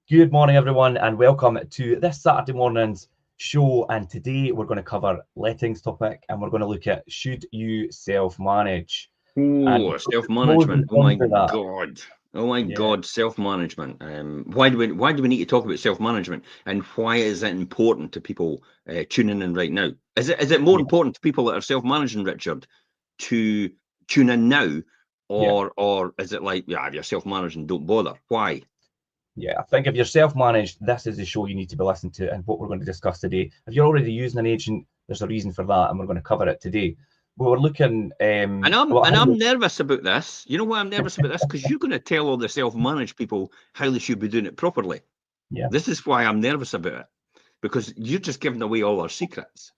Good morning, everyone, and welcome to this Saturday morning's show. And today we're going to cover lettings topic, and we're going to look at should you self-manage? Oh, self-management. Oh my God. Oh my God, self-management. Why do we need to talk about self-management, and why is it important to people tuning in right now? Is it more important to people that are self-managing, Richard, to tune in now, or is it like, if you're self-managing, don't bother? Why? Yeah, I think if you're self-managed, this is the show you need to be listening to, and what we're going to discuss today. If you're already using an agent, there's a reason for that, and we're going to cover it today. We're looking, and I'm nervous about this. You know why I'm nervous about this? Because you're going to tell all the self-managed people how they should be doing it properly. Yeah. This is why I'm nervous about it, because you're just giving away all our secrets.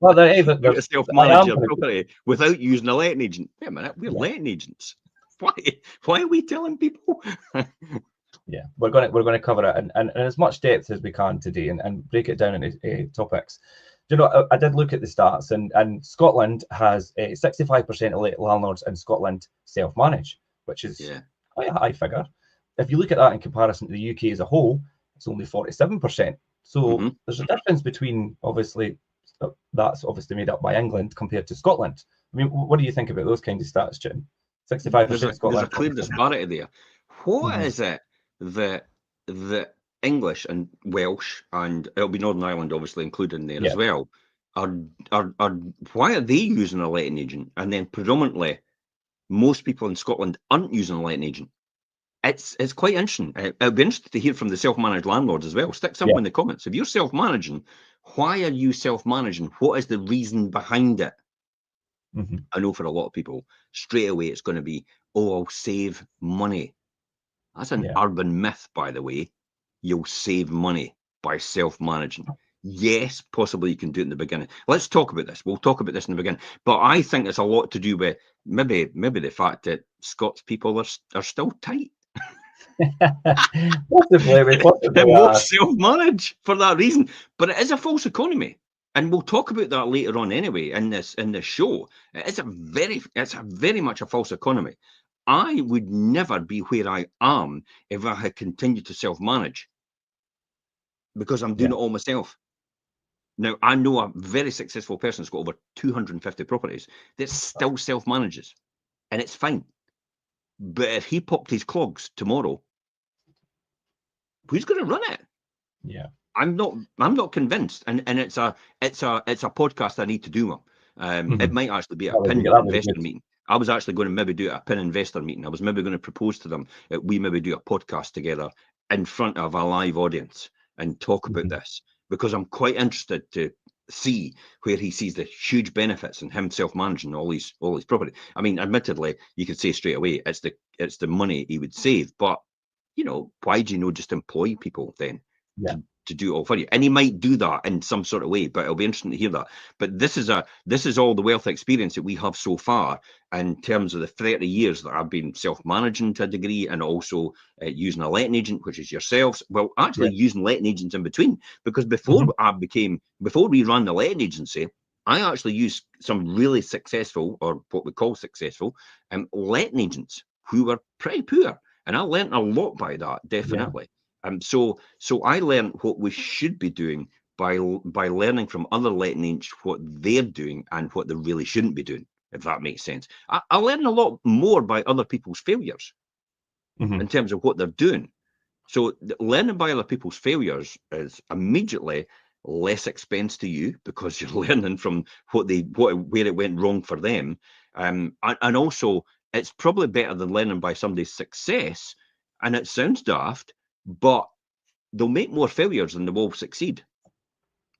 Well, there's self-manage your property without using a letting agent. Wait a minute, we're letting agents. Why are we telling people? Yeah, we're going to cover it and as much depth as we can today, and break it down into topics. You know, I did look at the stats, and Scotland has 65% of landlords in Scotland self-manage, which is quite a high figure. If you look at that in comparison to the UK as a whole, it's only 47%. So there's a difference between, obviously, that's obviously made up by England compared to Scotland. I mean, what do you think about those kinds of stats, Jim? 65% Scotland. There's a clear disparity there. What is it that the English and Welsh, and it'll be Northern Ireland obviously included in there as well, are why are they using a letting agent, and then predominantly most people in Scotland aren't using a letting agent? It's quite interesting. It'll be interesting to hear from the self-managed landlords as well. Stick something in the comments. If you're self-managing, why are you self-managing? What is the reason behind it? I know for a lot of people, straight away it's going to be, I'll save money. That's an urban myth, by the way. You'll save money by self-managing. Yes, possibly you can do it in the beginning. Let's talk about this. We'll talk about this in the beginning. But I think it's a lot to do with maybe the fact that Scots people are still tight. Possibly won't self-manage for that reason. But it is a false economy. And we'll talk about that later on anyway in this show. It's very much a false economy. I would never be where I am if I had continued to self-manage, because I'm doing it all myself. Now, I know a very successful person who's got over 250 properties that still self-manages, and it's fine. But if he popped his clogs tomorrow, who's going to run it? Yeah. I'm not convinced, and it's a podcast I need to do. It might actually be a pin investor meeting. I was actually going to maybe do a pin investor meeting. I was maybe going to propose to them that we maybe do a podcast together in front of a live audience and talk about this, because I'm quite interested to see where he sees the huge benefits in him self-managing all his property. I mean, admittedly, you could say straight away it's the money he would save, but why do you not just employ people then? To do it all for you? And he might do that in some sort of way, but it'll be interesting to hear that. But this is all the wealth experience that we have so far in terms of the 30 years that I've been self-managing to a degree, and also using a letting agent, which is yourselves. Well, actually using letting agents in between, because before we ran the letting agency, I actually used some really successful, or what we call successful, letting agents who were pretty poor. And I learned a lot by that, definitely. So I learned what we should be doing by learning from other letting agents what they're doing and what they really shouldn't be doing, if that makes sense. I learned a lot more by other people's failures in terms of what they're doing. So learning by other people's failures is immediately less expense to you, because you're learning from where it went wrong for them, and also it's probably better than learning by somebody's success. And it sounds daft, but they'll make more failures than they will succeed.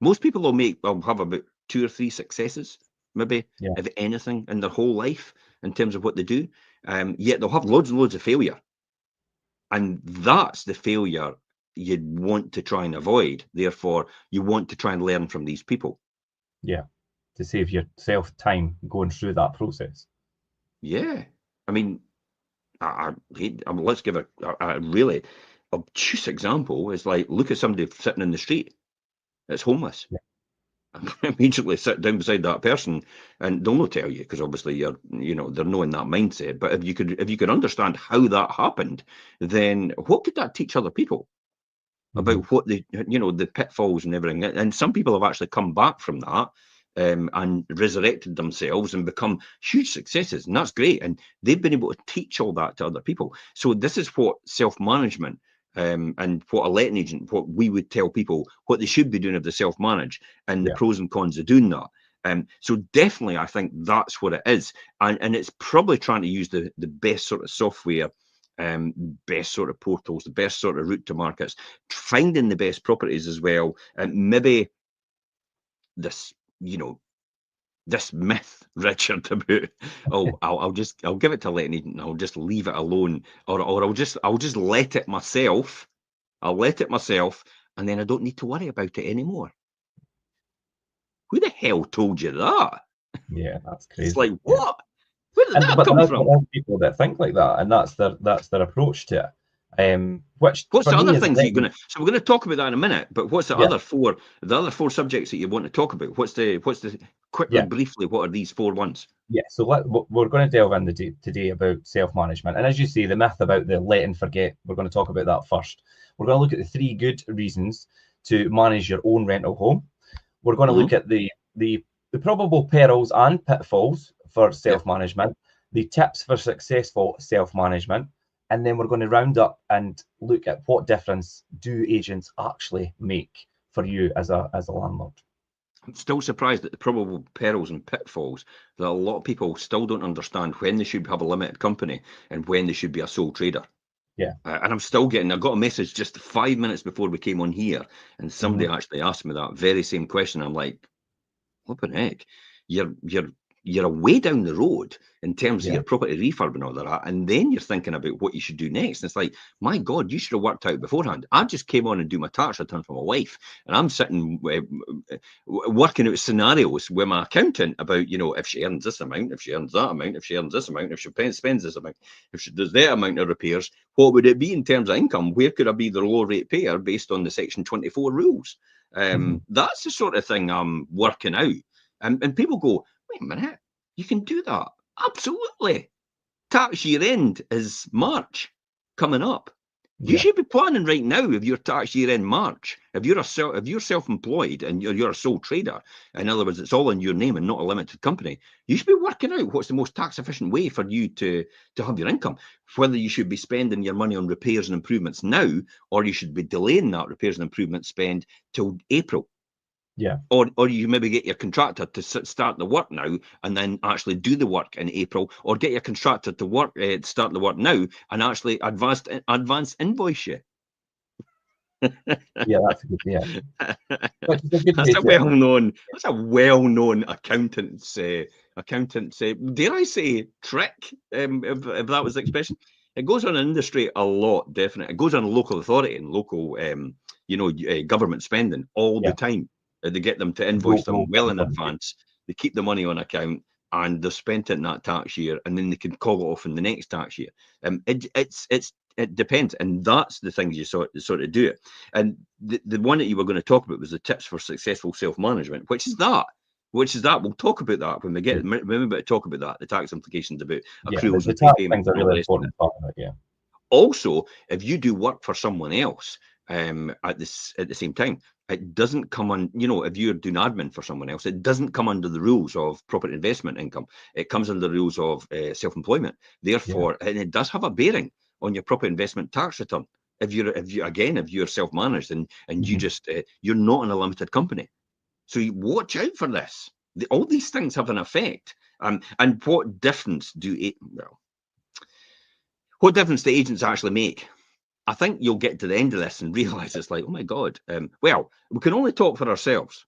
Most people will have about 2 or 3 successes, maybe, if anything, in their whole life in terms of what they do. Yet they'll have loads and loads of failure. And that's the failure you'd want to try and avoid. Therefore, you want to try and learn from these people. Yeah, to save yourself time going through that process. Yeah. I mean, let's give a really obtuse example. Is like, look at somebody sitting in the street that's homeless. immediately sit down beside that person, and they'll not tell you, because obviously they're not in that mindset. But if you could understand how that happened, then what could that teach other people about what the pitfalls and everything? And some people have actually come back from that, and resurrected themselves and become huge successes, and that's great. And they've been able to teach all that to other people. So this is what self-management, and what a letting agent, what we would tell people what they should be doing if they self-manage, and the pros and cons of doing that. So definitely, I think that's what it is, and it's probably trying to use the best sort of software, best sort of portals, the best sort of route to markets, finding the best properties as well, and maybe this this myth, Richard, about I'll give it to letting agent, I'll just leave it alone, or I'll just let it myself. I'll let it myself, and then I don't need to worry about it anymore. Who the hell told you that? Yeah, that's crazy. It's like, what? Where did that come from? There are people that think like that, and that's their approach to it. What's the other things you're gonna? So we're gonna talk about that in a minute. But what's the other four? The other four subjects that you want to talk about? What's the quickly, briefly? What are these four ones? Yeah, so we're going to delve into today about self-management, and as you see, the myth about the let and forget, we're going to talk about that first. We're going to look at the 3 good reasons to manage your own rental home. We're going to look at the probable perils and pitfalls for self-management, the tips for successful self-management, and then we're going to round up and look at what difference do agents actually make for you as a landlord. I'm still surprised at the probable perils and pitfalls that a lot of people still don't understand when they should have a limited company and when they should be a sole trader. Yeah. And I'm still getting, I got a message just 5 minutes before we came on here, and somebody actually asked me that very same question. I'm like, what the heck? You're a way down the road in terms of your property refurb and all that, and then you're thinking about what you should do next. And it's like, my God, you should have worked out beforehand. I just came on and do my tax return for my wife, and I'm sitting working out scenarios with my accountant about, if she earns this amount, if she earns that amount, if she earns this amount, if she spends this amount, if she does that amount of repairs, what would it be in terms of income? Where could I be the low rate payer based on the Section 24 rules? That's the sort of thing I'm working out. And people go, wait a minute, you can do that? Absolutely. Tax year end is March coming up. You should be planning right now if your tax year end March. If you're self-employed and you're a sole trader, in other words, it's all in your name and not a limited company, you should be working out what's the most tax efficient way for you to have your income. Whether you should be spending your money on repairs and improvements now, or you should be delaying that repairs and improvement spend till April. Yeah. Or you maybe get your contractor to start the work now and then actually do the work in April, or get your contractor to start the work now and actually advance invoice you. Yeah, that's a good. Yeah, That's a well-known accountant's dare I say trick, if that was the expression. It goes on in industry a lot, definitely. It goes on local authority and local government spending all the time. They get them to invoice them well in advance. They keep the money on account, and they've spent it in that tax year, and then they can call it off in the next tax year. It depends, and that's the things you sort of do it. And the one that you were going to talk about was the tips for successful self-management, which is that. We'll talk about that when we get to talk about that. The tax implications about accruals and prepayments. Are really important part of it, Also, if you do work for someone else at the same time, it doesn't come on, if you're doing admin for someone else, it doesn't come under the rules of property investment income. It comes under the rules of self-employment. Therefore, and it does have a bearing on your property investment tax return. If you're self-managed and you just you're not in a limited company, so you watch out for this. All these things have an effect. And what difference what difference do agents actually make? I think you'll get to the end of this and realize it's like, oh my God. Well, we can only talk for ourselves.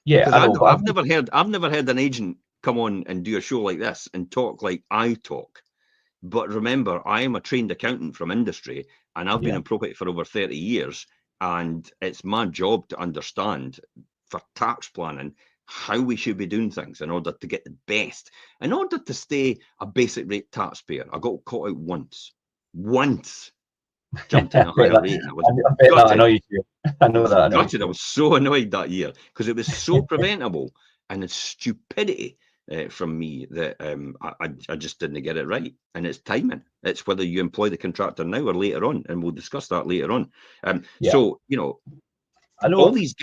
Yeah, I've never heard an agent come on and do a show like this and talk like I talk. But remember, I am a trained accountant from industry, and I've been in property for over 30 years. And it's my job to understand for tax planning how we should be doing things in order to get the best, in order to stay a basic rate taxpayer. I got caught out once. Jumped in a higher rate, and I was I bet that gutted. annoys you. I know that annoys Gutted. I you. was so annoyed that year because it was so preventable, and it's stupidity from me that I just didn't get it right. And it's timing. It's whether you employ the contractor now or later on, and we'll discuss that later on. Yeah. So, I know. all these,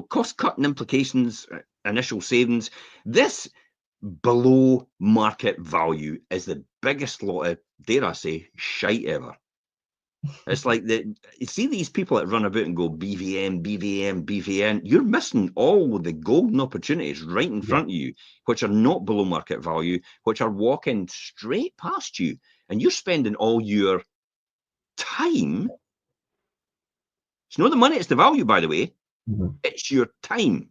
cost-cutting implications, initial savings. This below market value is the biggest lot of, dare I say, shite ever. It's like you see these people that run about and go BVM, BVM, BVN. You're missing all the golden opportunities right in front of you, which are not below market value, which are walking straight past you, and you're spending all your time. It's not the money; it's the value, by the way. Mhm. It's your time.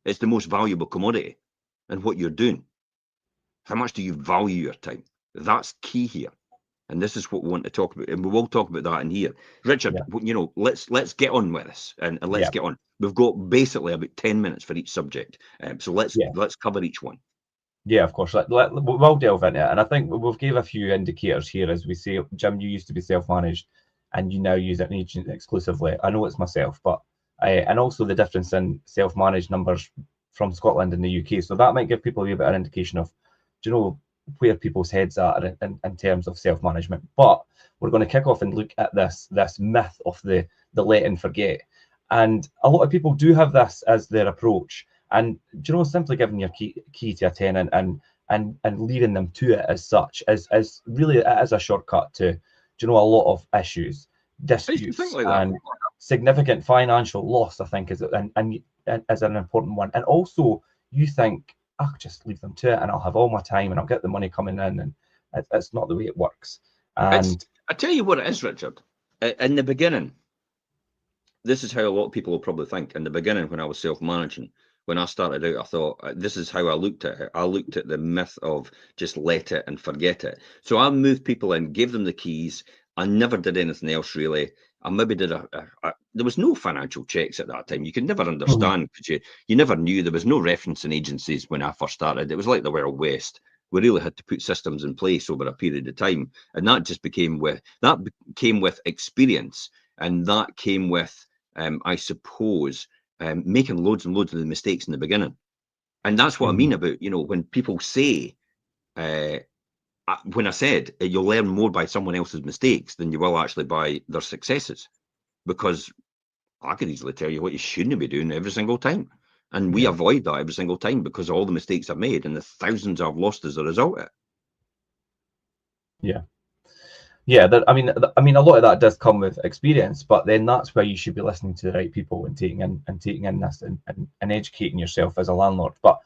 It's the most valuable commodity, and what you're doing. How much do you value your time? That's key here. And this is what we want to talk about, and we will talk about that in here. Richard, let's get on with this, and let's get on. We've got basically about 10 minutes for each subject, so let's cover each one. Yeah, of course. We'll delve into it, and I think we've gave a few indicators here, as we say. Jim, you used to be self-managed, and you now use an agent exclusively. I know it's myself, but and also the difference in self-managed numbers from Scotland and the UK. So that might give people a wee bit of an indication of, where people's heads are in terms of self-management. But we're going to kick off and look at this myth of the let and forget. And a lot of people do have this as their approach. And simply giving your key to a tenant and leading them to it as such as really as a shortcut to a lot of issues, disputes, and significant financial loss, I think, is an important one. And also, you think, I'll just leave them to it, and I'll have all my time, and I'll get the money coming in, and it's not the way it works. And I tell you what it is, Richard. In the beginning, this is how a lot of people will probably think. In the beginning, when I was self-managing, when I started out, I thought this is how I looked at it. I looked at the myth of just let it and forget it. So I moved people in, gave them the keys. I never did anything else really. I maybe did there was no financial checks at that time. You could never understand because you never knew. There was no referencing agencies when I first started. It was like the Wild West. We really had to put systems in place over a period of time, and that just came with experience, and that came with, I suppose, making loads and loads of the mistakes in the beginning. And that's what I mean about, when people say, when I said you'll learn more by someone else's mistakes than you will actually by their successes, because I could easily tell you what you shouldn't be doing every single time. And we avoid that every single time because of all the mistakes I've made and the thousands I've lost as a result of it. Yeah. Yeah, I mean, a lot of that does come with experience, but then that's where you should be listening to the right people and taking in this and educating yourself as a landlord. But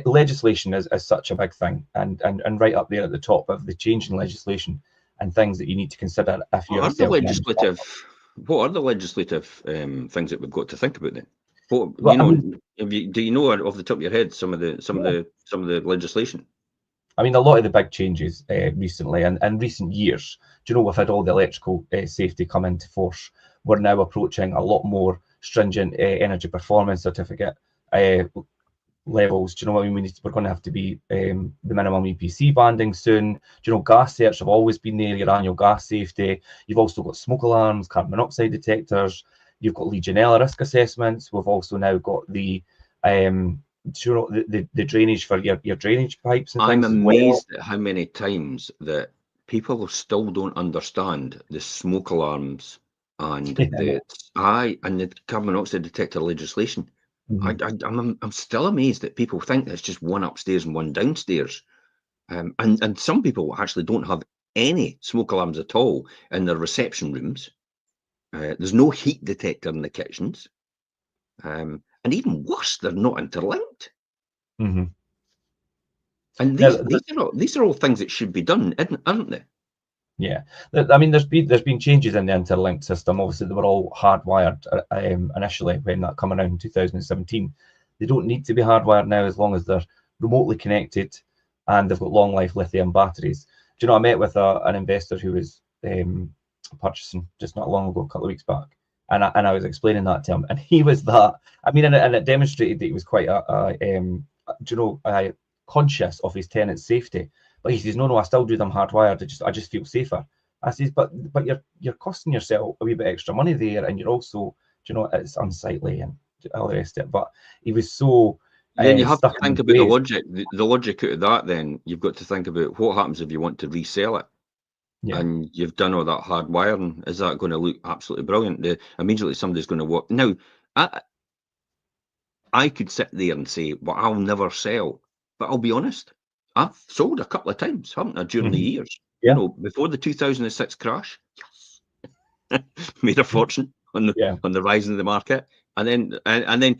legislation is such a big thing, and right up there at the top of the change in legislation and things that you need to consider if you're What are the legislative things that we've got to think about then? Do you know off the top of your head some of the legislation? I mean, a lot of the big changes recently and in recent years, we've had all the electrical safety come into force. We're now approaching a lot more stringent energy performance certificate levels. Do you know what I mean? We're going to have to be the minimum EPC banding soon. Gas certs have always been there, your annual gas safety. You've also got smoke alarms, carbon monoxide detectors. You've got Legionella risk assessments. We've also now got the drainage for your drainage pipes and things. I'm amazed at how many times that people still don't understand the smoke alarms and the carbon monoxide detector legislation. I'm still amazed that people think there's just one upstairs and one downstairs, and some people actually don't have any smoke alarms at all in their reception rooms. There's no heat detector in the kitchens. And even worse, they're not interlinked. And these are all things that should be done, aren't they? Yeah, I mean, there's been changes in the interlinked system. Obviously, they were all hardwired initially when that came around in 2017. They don't need to be hardwired now as long as they're remotely connected and they've got long life lithium batteries. I met with an investor who was purchasing just not long ago, a couple of weeks back, and I was explaining that to him, and he was that. I mean, and it demonstrated that he was quite conscious of his tenant's safety. But he says, no, I still do them hardwired. I just feel safer. I says, but you're costing yourself a wee bit extra money there, and you're also, you know, it's unsightly and all the rest of it. But he was so Yeah, and you have to stuck in think his about the ways. logic. The logic out of that, then you've got to think about what happens if you want to resell it. Yeah. And you've done all that hard wiring. Is that going to look absolutely brilliant? Immediately somebody's going to walk. Now, I could sit there and say, well, I'll never sell. But I'll be honest, I've sold a couple of times, haven't I, during the years? Yeah. You know, before the 2006 crash, yes, made a fortune on the rise of the market. And then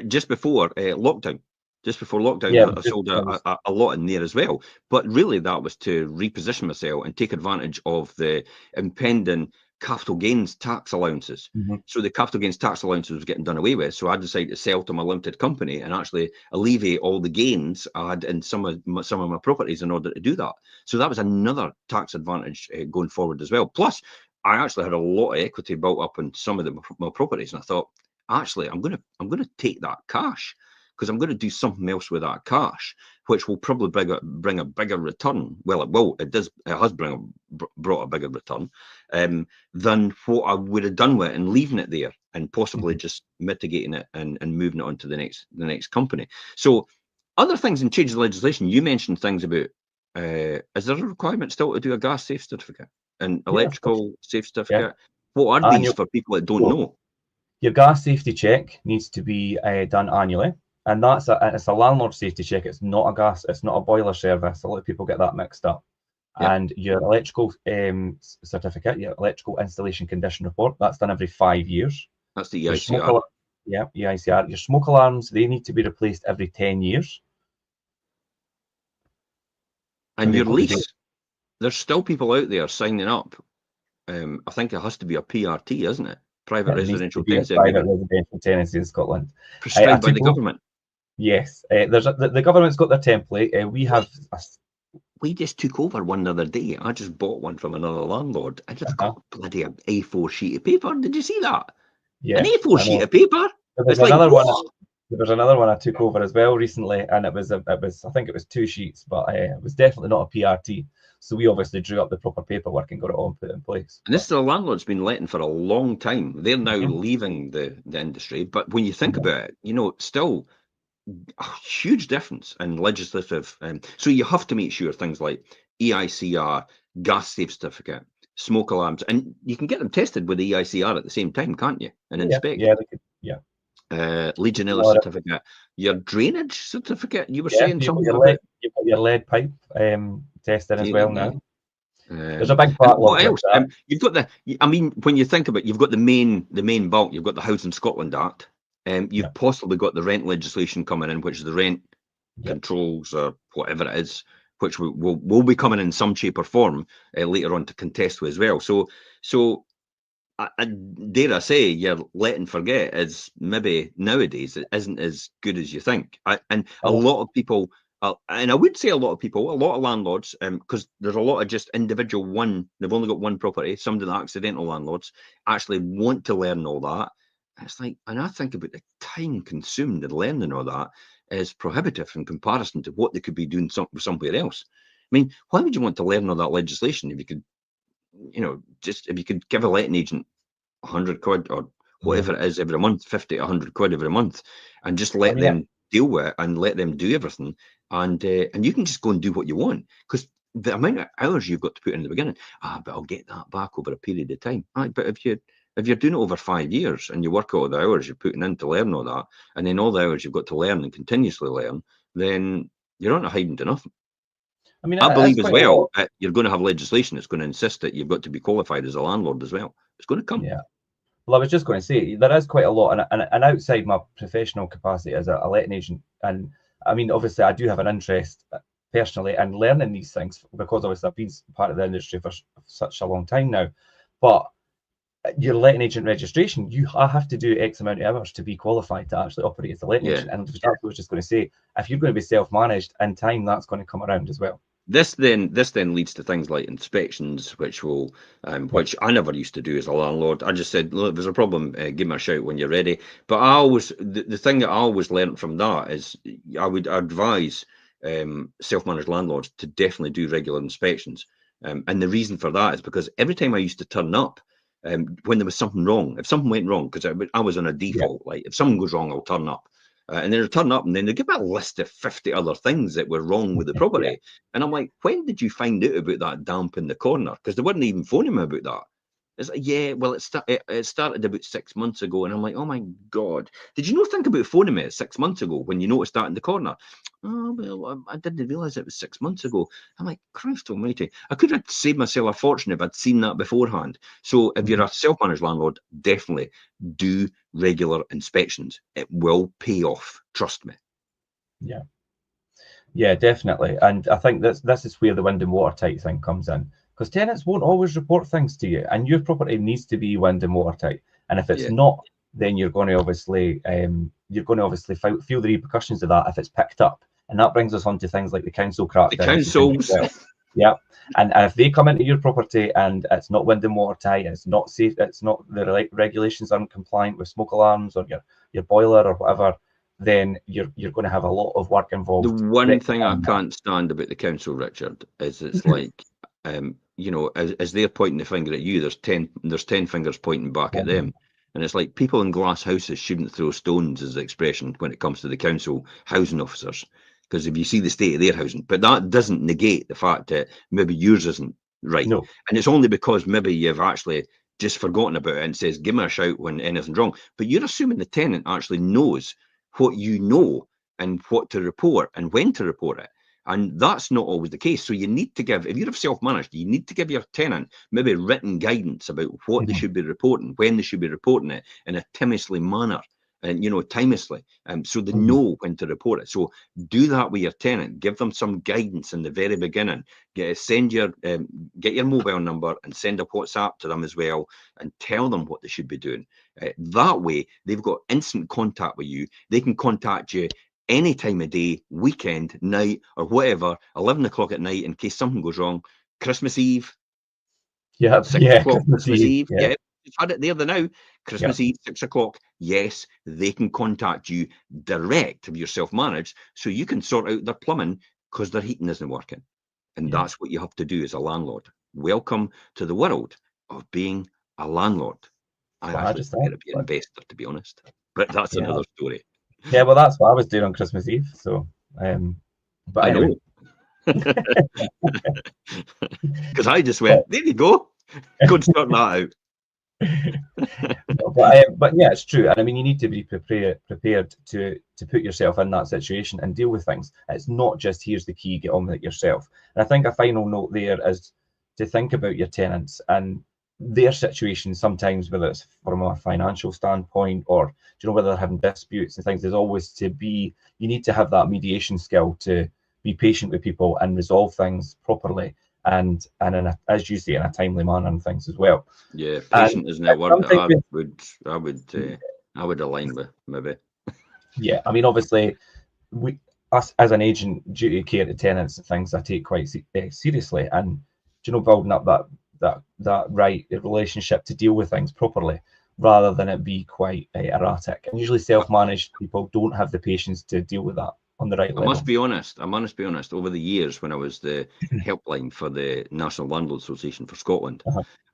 just before lockdown, I sold a lot in there as well. But really, that was to reposition myself and take advantage of the impending capital gains tax allowances. So the capital gains tax allowances was getting done away with. So I decided to sell to my limited company and actually alleviate all the gains I had in some of my properties in order to do that. So that was another tax advantage going forward as well. Plus, I actually had a lot of equity built up in some of my properties, and I thought, actually, I'm going to take that cash, because I'm going to do something else with that cash, which will probably bring a bigger return. Well, it has brought a bigger return than what I would have done with it and leaving it there and possibly just mitigating it and moving it on to the next company. So other things in change of legislation, you mentioned things about, is there a requirement still to do a gas safe certificate and electrical safe certificate? What are these for people that don't know? Your gas safety check needs to be done annually, and it's a landlord safety check. It's not a boiler service. A lot of people get that mixed up. And your electrical certificate, your electrical installation condition report, that's done every 5 years. That's the EICR. EICR. Your smoke alarms, they need to be replaced every 10 years. And your lease, there's still people out there signing up. I think it has to be a PRT, isn't it? Private residential tenancy agreement. Private residential tenancy in Scotland. Prescribed by the government. Yes. The government's got their template. We just took over one the other day. I just bought one from another landlord. I just got bloody A4 sheet of paper. Did you see that? Yeah. An A4 sheet of paper? There was another one I took over as well recently, and I think it was 2 sheets, but it was definitely not a PRT. So we obviously drew up the proper paperwork and got it all put in place. And this is a landlord's been letting for a long time. They're now leaving the industry. But when you think about it, you know, still a huge difference in legislative. So you have to make sure things like EICR, gas safe certificate, smoke alarms, and you can get them tested with the EICR at the same time, can't you? And inspect. Yeah, they could, Legionella certificate, your drainage certificate. You were saying something about you've got your lead pipe tested as well now. There's a big part. What else? You've got when you think about it, you've got the main bulk. You've got the Housing Scotland Act. You've possibly got the rent legislation coming in, which is the rent controls or whatever it is, which will be coming in some shape or form later on to contest with as well. So I dare I say, your let and forget is maybe nowadays it isn't as good as you think. A lot of people, and I would say a lot of landlords, because there's a lot of just individual they've only got one property, some of the accidental landlords actually want to learn all that. It's like, and I think about the time consumed in learning all that is prohibitive in comparison to what they could be doing somewhere else. I mean, why would you want to learn all that legislation if you could, you know, just if you could give a letting agent 100 quid or whatever it is every month, 50 to 100 quid every month, and just let them deal with it and let them do everything, and you can just go and do what you want, because the amount of hours you've got to put in the beginning, but I'll get that back over a period of time. Right, but if you're doing it over 5 years and you work out the hours you're putting in to learn all that, and then all the hours you've got to learn and continuously learn, then you're not hiding to nothing. I mean, I believe as well you're going to have legislation that's going to insist that you've got to be qualified as a landlord as well. It's going to come. Yeah. Well, I was just going to say there is quite a lot, and outside my professional capacity as a letting agent, and I mean, obviously, I do have an interest personally in learning these things, because obviously I've been part of the industry for such a long time now. But your letting agent registration, I have to do X amount of hours to be qualified to actually operate as a letting agent. And I was just going to say, if you're going to be self-managed, in time that's going to come around as well. This then leads to things like inspections, which will, which I never used to do as a landlord. I just said, look, if there's a problem, give me a shout when you're ready. But I always, the thing that I always learned from that is, I would advise self-managed landlords to definitely do regular inspections, And the reason for that is because every time I used to turn up, when there was something wrong, if something went wrong, because I was on a default, like if something goes wrong, I'll turn up. And then I turn up, and then they give me a list of 50 other things that were wrong with the property. And I'm like, when did you find out about that damp in the corner? Because they weren't even phoning me about that. It's like, yeah, well, it started about 6 months ago. And I'm like, oh my God, did you not think about phoning me 6 months ago when you noticed that in the corner? Oh, well, I didn't realise it was 6 months ago. I'm like, Christ almighty, I could have saved myself a fortune if I'd seen that beforehand. So if you're a self-managed landlord, definitely do regular inspections. It will pay off, trust me. Yeah, definitely. And I think this is where the wind and watertight thing comes in, because tenants won't always report things to you, and your property needs to be wind and watertight. And if it's not, then you're going to obviously feel the repercussions of that if it's picked up. And that brings us on to things like the council crackdown. The councils. Yeah. And if they come into your property and it's not wind and watertight, it's not safe, it's not, the regulations aren't compliant with smoke alarms or your boiler or whatever, then you're going to have a lot of work involved. The one thing I can't stand about the council, Richard, is it's like, you know, as they're pointing the finger at you, there's 10 fingers pointing back at them. And it's like people in glass houses shouldn't throw stones, is the expression when it comes to the council housing officers. Because if you see the state of their housing, but that doesn't negate the fact that maybe yours isn't right. No. And it's only because maybe you've actually just forgotten about it and says, give me a shout when anything's wrong. But you're assuming the tenant actually knows what you know and what to report and when to report it. And that's not always the case. So you need to give, if you're self-managed, you need to give your tenant maybe written guidance about what they should be reporting, when they should be reporting it in a timelessly manner. And, you know, timelessly, so they know when to report it. So do that with your tenant. Give them some guidance in the very beginning. Get your mobile number and send a WhatsApp to them as well, and tell them what they should be doing. That way, they've got instant contact with you. They can contact you any time of day, weekend, night, or whatever. 11 o'clock at night in case something goes wrong. Christmas Eve. 6 o'clock Christmas Eve. Yeah. You've had it there the now. Christmas Eve, 6 o'clock. Yes, they can contact you direct if you're self-managed, so you can sort out their plumbing because their heating isn't working. And that's what you have to do as a landlord. Welcome to the world of being a landlord. I actually prefer to be an investor, to be honest. But that's another story. Yeah, well, that's what I was doing on Christmas Eve. So, but I know. Because I just went, there you go. Go and sort that out. But yeah, it's true. And I mean, you need to be prepared to put yourself in that situation and deal with things. It's not just, here's the key, get on with it yourself. And I think a final note there is to think about your tenants and their situation sometimes, whether it's from a financial standpoint or, you know, whether they're having disputes and things. There's always you need to have that mediation skill to be patient with people and resolve things properly. And as you say, in a timely manner and things as well. Yeah, patient isn't a word that I would align with, maybe. Yeah, I mean, obviously, us as an agent, duty of care to tenants and things I take quite seriously, and, you know, building up that right relationship to deal with things properly, rather than it be quite erratic. And usually, self-managed people don't have the patience to deal with that on the right level. I must be honest. Over the years, when I was the helpline for the National Landlord Association for Scotland,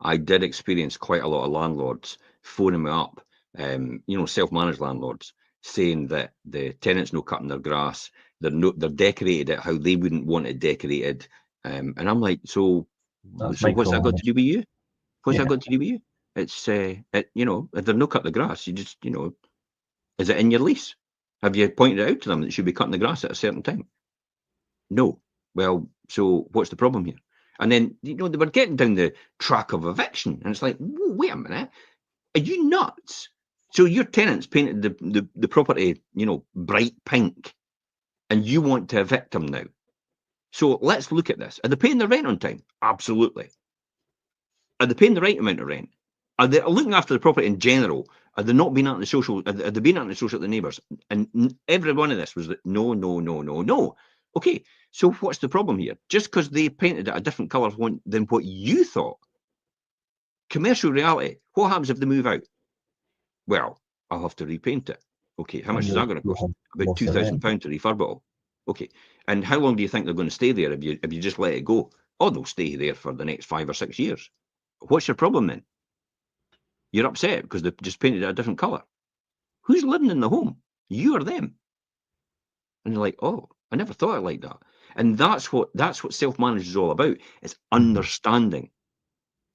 I did experience quite a lot of landlords phoning me up, you know, self-managed landlords, saying that the tenants no cutting their grass, they're decorated it how they wouldn't want it decorated, and I'm like, so what's that got to do with you? What's that got to do with you? It's you know, if they're no cut the grass, you just, you know, is it in your lease? Have you pointed it out to them that they should be cutting the grass at a certain time? No. Well, so what's the problem here? And then, you know, they were getting down the track of eviction. And it's like, wait a minute. Are you nuts? So your tenants painted the property, you know, bright pink, and you want to evict them now. So let's look at this. Are they paying the rent on time? Absolutely. Are they paying the right amount of rent? Are they looking after the property in general? Are they not being out in the social? Are they being out in the social with the neighbours? And every one of this was like, no. Okay, so what's the problem here? Just because they painted it a different colour than what you thought. Commercial reality. What happens if they move out? Well, I'll have to repaint it. Okay, how much is that going to cost? About £2,000 to refurb it all. Okay, and how long do you think they're going to stay there if you just let it go? Oh, they'll stay there for the next 5 or 6 years. What's your problem then? You're upset because they've just painted it a different colour. Who's living in the home? You or them? And you're like, oh, I never thought it like that. And that's what self-managed is all about. It's understanding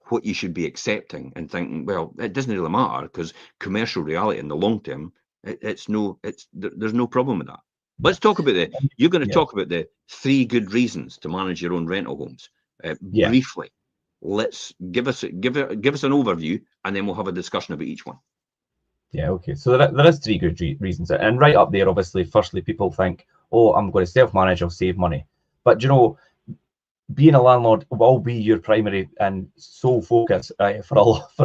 what you should be accepting and thinking, well, it doesn't really matter because commercial reality in the long term, there's no problem with that. Let's talk about you're going to talk about the 3 good reasons to manage your own rental homes. Briefly, let's give us an overview, and then we'll have a discussion about each one. Yeah, okay. So there is 3 good reasons, and right up there, obviously, firstly, people think, oh, I'm going to self-manage, I'll save money. But you know, being a landlord will be your primary and sole focus for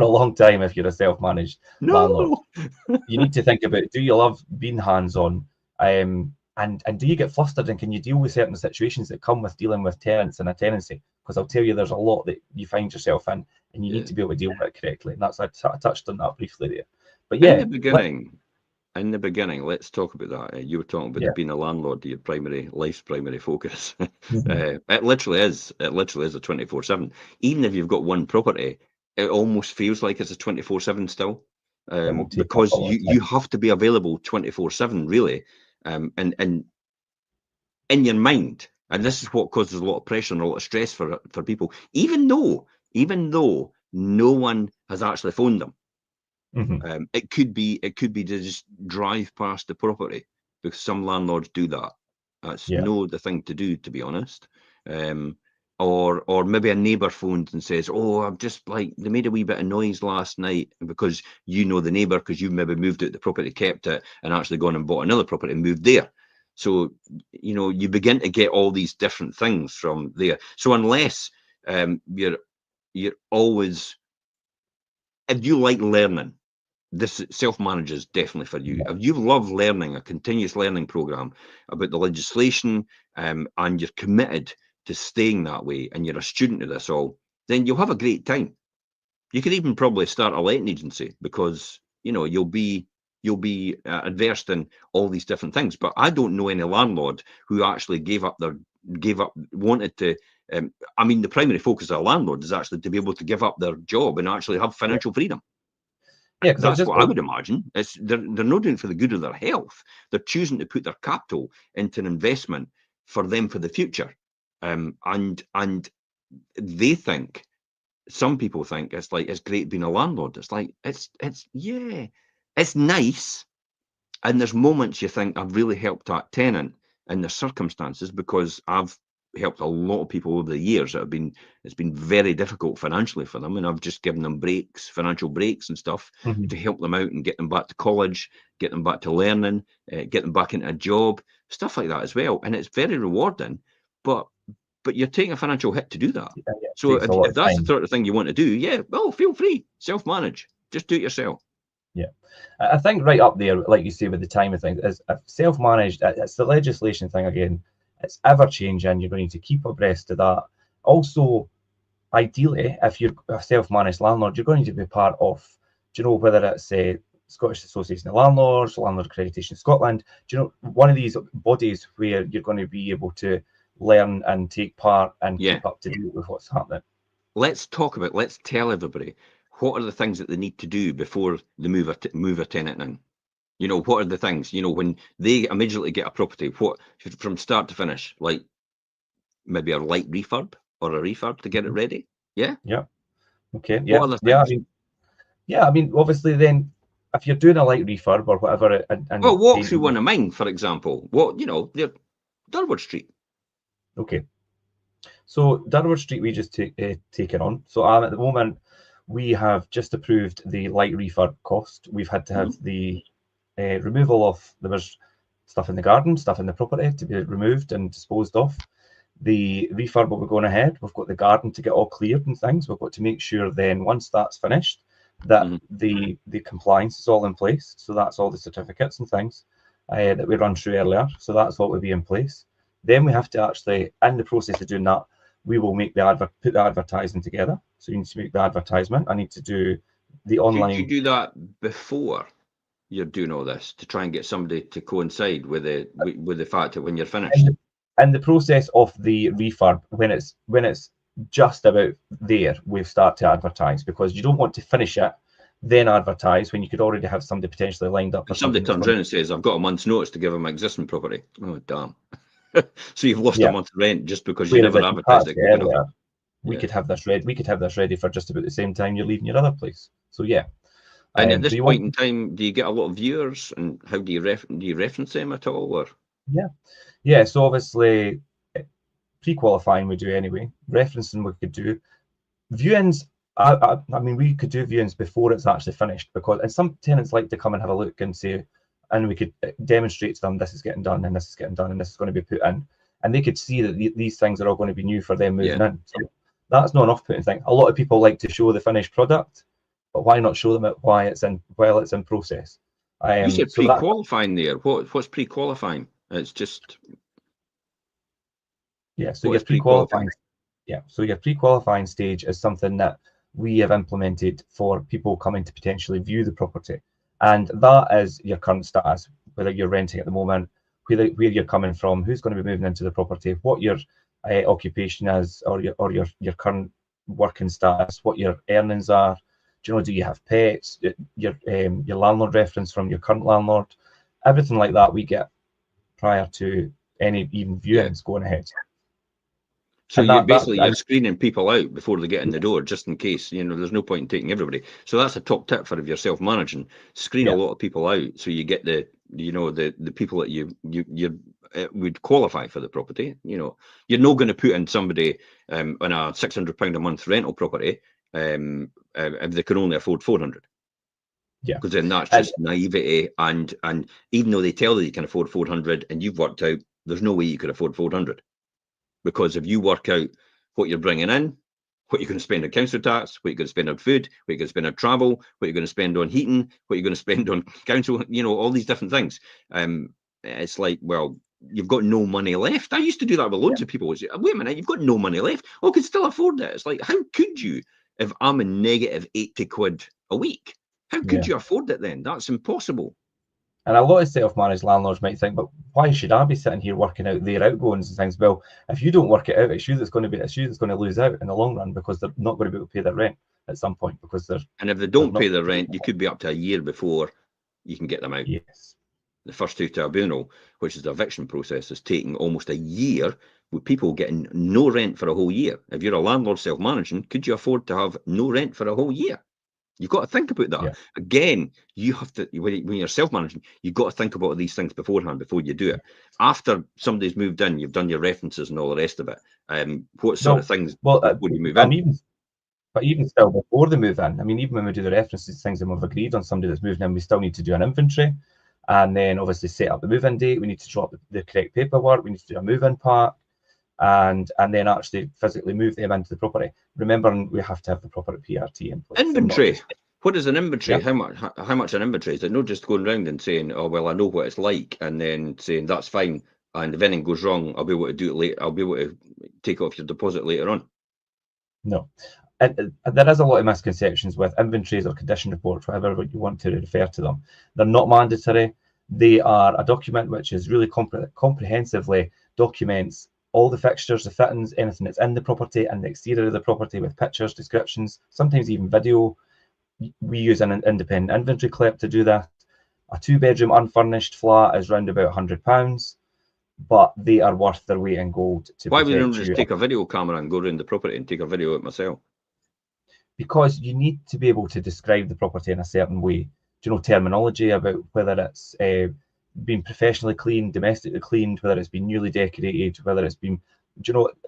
a long time if you're a self-managed landlord. You need to think about, do you love being hands-on, and do you get flustered, and can you deal with certain situations that come with dealing with tenants in a tenancy? Because I'll tell you, there's a lot that you find yourself in, and you need to be able to deal with it correctly. And I touched on that briefly there. But yeah, in the beginning, let's talk about that. You were talking about being a landlord, your life's primary focus. It literally is a 24/7. Even if you've got one property, it almost feels like it's a 24/7 still, because you have to be available 24/7, really, and in your mind. And this is what causes a lot of pressure and a lot of stress for people, even though no one has actually phoned them. It could be to just drive past the property, because some landlords do that. That's the thing to do, to be honest. Or maybe a neighbour phones and says, oh, I'm just like, they made a wee bit of noise last night, because you know the neighbour, because you've maybe moved out the property, kept it, and actually gone and bought another property and moved there. So, you know, you begin to get all these different things from there. So unless you're always, if you like learning, this self-manage is definitely for you. If you love learning, a continuous learning program about the legislation, and you're committed to staying that way, and you're a student of this all, then you'll have a great time. You could even probably start a letting agency, because you know you'll be adversed in all these different things. But I don't know any landlord who actually wanted to. I mean, the primary focus of a landlord is actually to be able to give up their job and actually have financial freedom. Yeah, that's what I would imagine. They're not doing it for the good of their health. They're choosing to put their capital into an investment for them for the future. And they think, some people think it's like, it's great being a landlord. It's like, it's nice. And there's moments you think, I've really helped that tenant in the circumstances, because I've helped a lot of people over the years that it's been very difficult financially for them, and I've just given them financial breaks and stuff to help them out and get them back to college, get them back to learning, get them back into a job, stuff like that as well. And it's very rewarding, but you're taking a financial hit to do that. So if that's the sort of thing you want to do, well, feel free, self-manage, just do it yourself. Yeah, I think right up there, like you say, with the time of things, is self-managed. It's the legislation thing again. It's ever changing. You're going to keep abreast of that. Also, ideally, if you're a self-managed landlord, you're going to be part of, do you know, whether it's a Scottish Association of Landlords, Landlord Accreditation Scotland, do you know, one of these bodies where you're going to be able to learn and take part and keep up to date with what's happening. Let's tell everybody, what are the things that they need to do before they move a tenant in? You know, what are the things, you know, when they immediately get a property, what, from start to finish, like maybe a light refurb or a refurb to get it ready? Yeah. Okay. I mean, obviously then, if you're doing a light refurb or whatever, well, walk through one of mine, for example. What, you know, they're Durward Street. Okay. So Durward Street, we just taken on. So at the moment, we have just approved the light refurb cost. We've had to have the removal of, there was stuff in the garden, stuff in the property to be removed and disposed of. The refurb will be going ahead. We've got the garden to get all cleared and things. We've got to make sure then, once that's finished, that the compliance is all in place. So that's all the certificates and things that we run through earlier. So that's what will be in place. Then we have to actually, in the process of doing that, we will make put the advertising together. So you need to make the advertisement. I need to do the online. Did you do that before you're doing all this, to try and get somebody to coincide with the fact that when you're finished? In the process of the refurb, when it's just about there we start to advertise, because you don't want to finish it, then advertise when you could already have somebody potentially lined up. If somebody turns around and says, I've got a month's notice to give them my existing property. Oh, damn. So you've lost a month's rent just because you never advertised it quick enough. We could have this ready. We could have this ready for just about the same time you're leaving your other place. So yeah. And at this point in time, do you get a lot of viewers, and how do you reference them at all? Or yeah. So obviously, pre-qualifying we do anyway. Referencing we could do. Viewings. I mean, we could do viewings before it's actually finished, because and some tenants like to come and have a look and say, and we could demonstrate to them this is getting done and this is getting done and this is going to be put in, and they could see that these things are all going to be new for them moving in. So that's not an off-putting thing. A lot of people like to show the finished product, but why not show them while it's in process? You said pre-qualifying there. What's pre-qualifying? It's just so your pre-qualifying. Yeah, so your pre-qualifying stage is something that we have implemented for people coming to potentially view the property, and that is your current status, whether you're renting at the moment, where you're coming from, who's going to be moving into the property, what your occupation is, or your current working status, what your earnings are. Do you have pets, your landlord reference from your current landlord, everything like that we get prior to any even viewings going ahead. So you're screening people out before they get in the door, just in case, there's no point in taking everybody. So that's a top tip for if you're self-managing. Screen a lot of people out, so you get the people that you would qualify for the property. You're not going to put in somebody on a £600 a month rental property if they can only afford 400. Yeah, because then that's just naivety. And even though they tell you can afford 400, and you've worked out there's no way you could afford 400. Because if you work out what you're bringing in, what you're going to spend on council tax, what you're going to spend on food, what you're going to spend on travel, what you're going to spend on heating, what you're going to spend on council, all these different things. It's like, well, you've got no money left. I used to do that with loads of people. Wait a minute, you've got no money left. Oh, I can still afford it. It's like, how could you, if I'm a negative 80 quid a week, how could you afford it then? That's impossible. And a lot of self-managed landlords might think, but why should I be sitting here working out their outgoings and things? Well, if you don't work it out, it's you that's going to lose out in the long run, because they're not going to be able to pay their rent at some point, because they're. And if they don't pay their rent, you could be up to a year before you can get them out. Yes. The first two tribunal, which is the eviction process, is taking almost a year, with people getting no rent for a whole year. If you're a landlord self-managing, could you afford to have no rent for a whole year? You've got to think about that. Yeah. Again, you have to, when you're self-managing, you've got to think about these things beforehand before you do it. After somebody's moved in, you've done your references and all the rest of it. What sort of things would you move in? But even still, before they move in, I mean, even when we do the references, things that we've agreed on somebody that's moving in, we still need to do an inventory, and then obviously set up the move-in date. We need to draw up the correct paperwork. We need to do a move-in pack, and then actually physically move them into the property. Remembering we have to have the proper PRT in place. Inventory. What is an inventory? Yeah. How much an inventory is it? Not just going around and saying, oh well, I know what it's like, and then saying that's fine, and if anything goes wrong, I'll be able to do it later. I'll be able to take off your deposit later on. No. And there is a lot of misconceptions with inventories or condition reports, whatever you want to refer to them. They're not mandatory. They are a document which is really comprehensively documents all the fixtures, the fittings, anything that's in the property and the exterior of the property, with pictures, descriptions, sometimes even video. We use an independent inventory clerk to do that. A 2-bedroom unfurnished flat is around about £100, but they are worth their weight in gold. Why would I just take a video camera and go around the property and take a video of it myself? Because you need to be able to describe the property in a certain way. Terminology about whether it's been professionally cleaned, domestically cleaned, whether it's been newly decorated, whether it's been,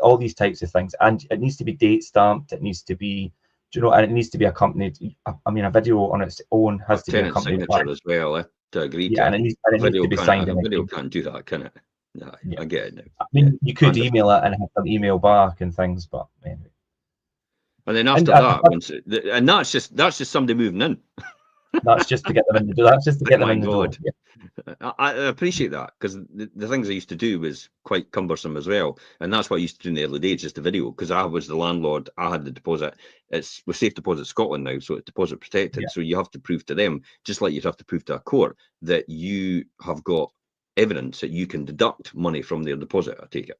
all these types of things. And it needs to be date stamped. It needs to be, and it needs to be accompanied. I mean, a video on its own has to be accompanied by as well, to agree to. And it needs to be signed. A video can't do that, can it? No, I get it now. I mean, you could email it and have them email back and things, but anyway. And then after that, and that's just somebody moving in. That's just to get them in the door. That's just to get them in the door. Yeah. I appreciate that, because the things I used to do was quite cumbersome as well, and that's what I used to do in the early days, just the video, because I was the landlord. I had the deposit. We're Safe Deposit Scotland now, so it's deposit protected. Yeah. So you have to prove to them, just like you'd have to prove to a court, that you have got evidence that you can deduct money from their deposit. I take it.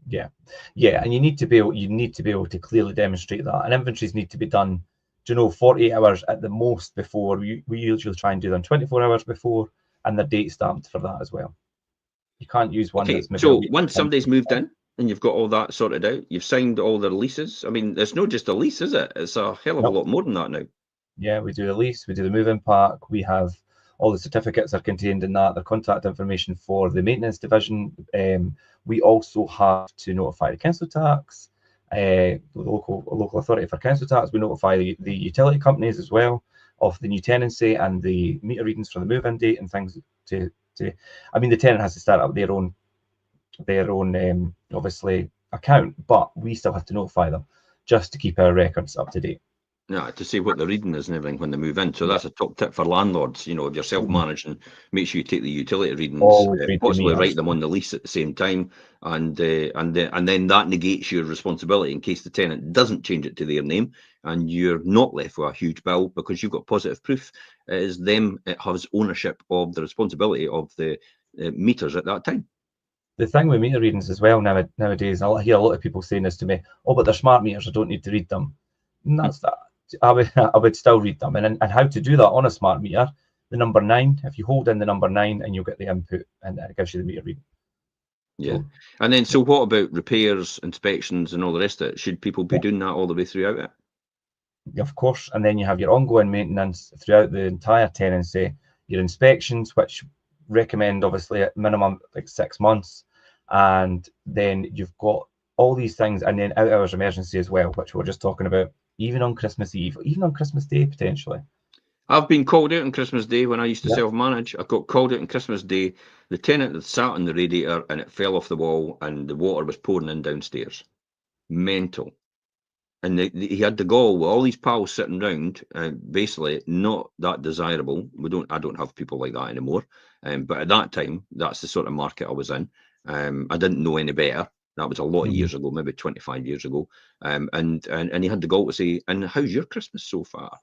Yeah, yeah, and you need to be able to clearly demonstrate that. And inventories need to be done, 48 hours at the most before. We usually try and do them 24 hours before, and they're date stamped for that as well. You can't use one Okay, that's maybe a so week. once somebody's moved in and you've got all that sorted out, you've signed all their leases. I mean, it's not just a lease, is it? It's a hell of a lot more than that now. Yeah, we do the lease, we do the move-in pack, we have all the certificates are contained in that, the contact information for the maintenance division. We also have to notify the council tax, the local authority for council tax. We notify the utility companies as well of the new tenancy and the meter readings for the move-in date and things I mean, the tenant has to start up their own obviously account, but we still have to notify them just to keep our records up to date. Yeah, to see what the reading is and everything when they move in. So that's a top tip for landlords. If you're self-managing, make sure you take the utility readings, possibly write them on the lease at the same time, and then that negates your responsibility in case the tenant doesn't change it to their name, and you're not left with a huge bill because you've got positive proof. It has ownership of the responsibility of the meters at that time. The thing with meter readings as well nowadays, I hear a lot of people saying this to me, oh, but they're smart meters, I don't need to read them. And that's that. I would still read them. And how to do that on a smart meter, the number 9, if you hold in the number 9 and you'll get the input and it gives you the meter reading. Yeah. And then, so what about repairs, inspections and all the rest of it? Should people be doing that all the way throughout it? Of course. And then you have your ongoing maintenance throughout the entire tenancy, your inspections, which recommend obviously at minimum like 6 months. And then you've got all these things, and then out hours emergency as well, which we're just talking about, even on Christmas Eve, even on Christmas Day potentially. I've been called out on Christmas Day when I used to self-manage. I got called out on Christmas Day. The tenant had sat on the radiator and it fell off the wall and the water was pouring in downstairs. Mental. And he had the gall with all these pals sitting round, basically not that desirable. I don't have people like that anymore. But at that time, that's the sort of market I was in. I didn't know any better. That was a lot of years ago, maybe 25 years ago. And he had the gall to say, "And how's your Christmas so far?"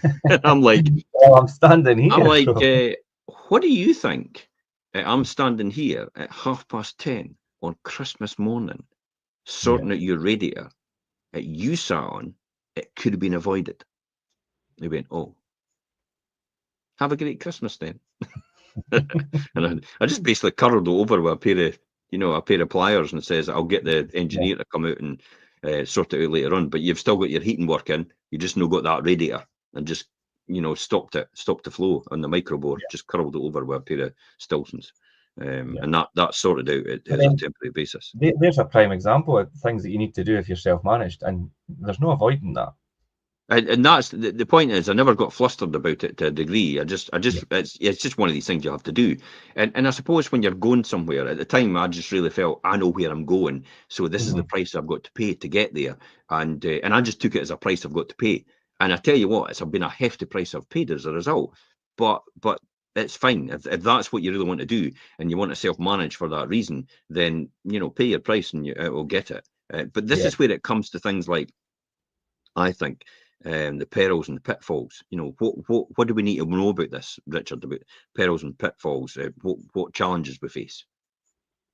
And I'm like, "Oh, I'm standing here." I'm like, what do you think? I'm standing here at 10:30 on Christmas morning, sorting out your radiator. You sat on, it could have been avoided. They went, "Oh, have a great Christmas then." And I just basically curled it over with a pair of pliers and says, "I'll get the engineer to come out and sort it out later on. But you've still got your heating working. You just no got that radiator and just stopped the flow on the microboard. Just curled it over with a pair of Stilsons." And that sorted out as a temporary basis. There's a prime example of things that you need to do if you're self-managed, and there's no avoiding that. And that's the point is, I never got flustered about it to a degree. It's just one of these things you have to do. And I suppose when you're going somewhere, at the time, I just really felt I know where I'm going, so this is the price I've got to pay to get there, and I just took it as a price I've got to pay. And I tell you what, it's been a hefty price I've paid as a result. But it's fine if that's what you really want to do, and you want to self-manage for that reason. Then pay your price and you will get it. But this is where it comes to things like, I think, the perils and the pitfalls. What do we need to know about this, Richard? About perils and pitfalls? What challenges we face?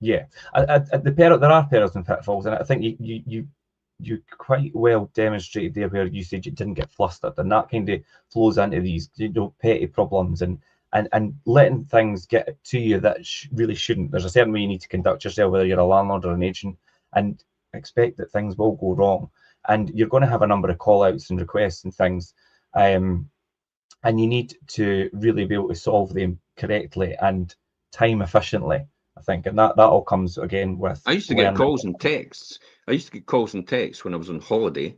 Yeah, there are perils and pitfalls, and I think you quite well demonstrated there where you said you didn't get flustered, and that kind of flows into these petty problems and letting things get to you that really shouldn't. There's a certain way you need to conduct yourself, whether you're a landlord or an agent, and expect that things will go wrong. And you're going to have a number of call outs and requests and things. And you need to really be able to solve them correctly and time efficiently, I think. And that all comes again with. I used to get calls and texts. I used to get calls and texts when I was on holiday.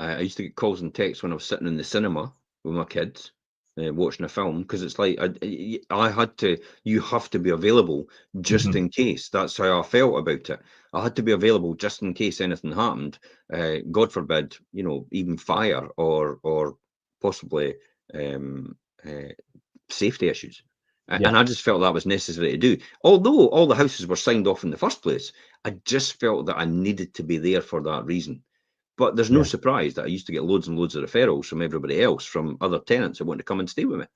I used to get calls and texts when I was sitting in the cinema with my kids. Watching a film, because it's like you have to be available just in case. That's how I felt about it. I had to be available just in case anything happened. God forbid, even fire or possibly safety issues. And I just felt that was necessary to do. Although all the houses were signed off in the first place, I just felt that I needed to be there for that reason. But there's no surprise that I used to get loads and loads of referrals from everybody else, from other tenants that wanted to come and stay with me.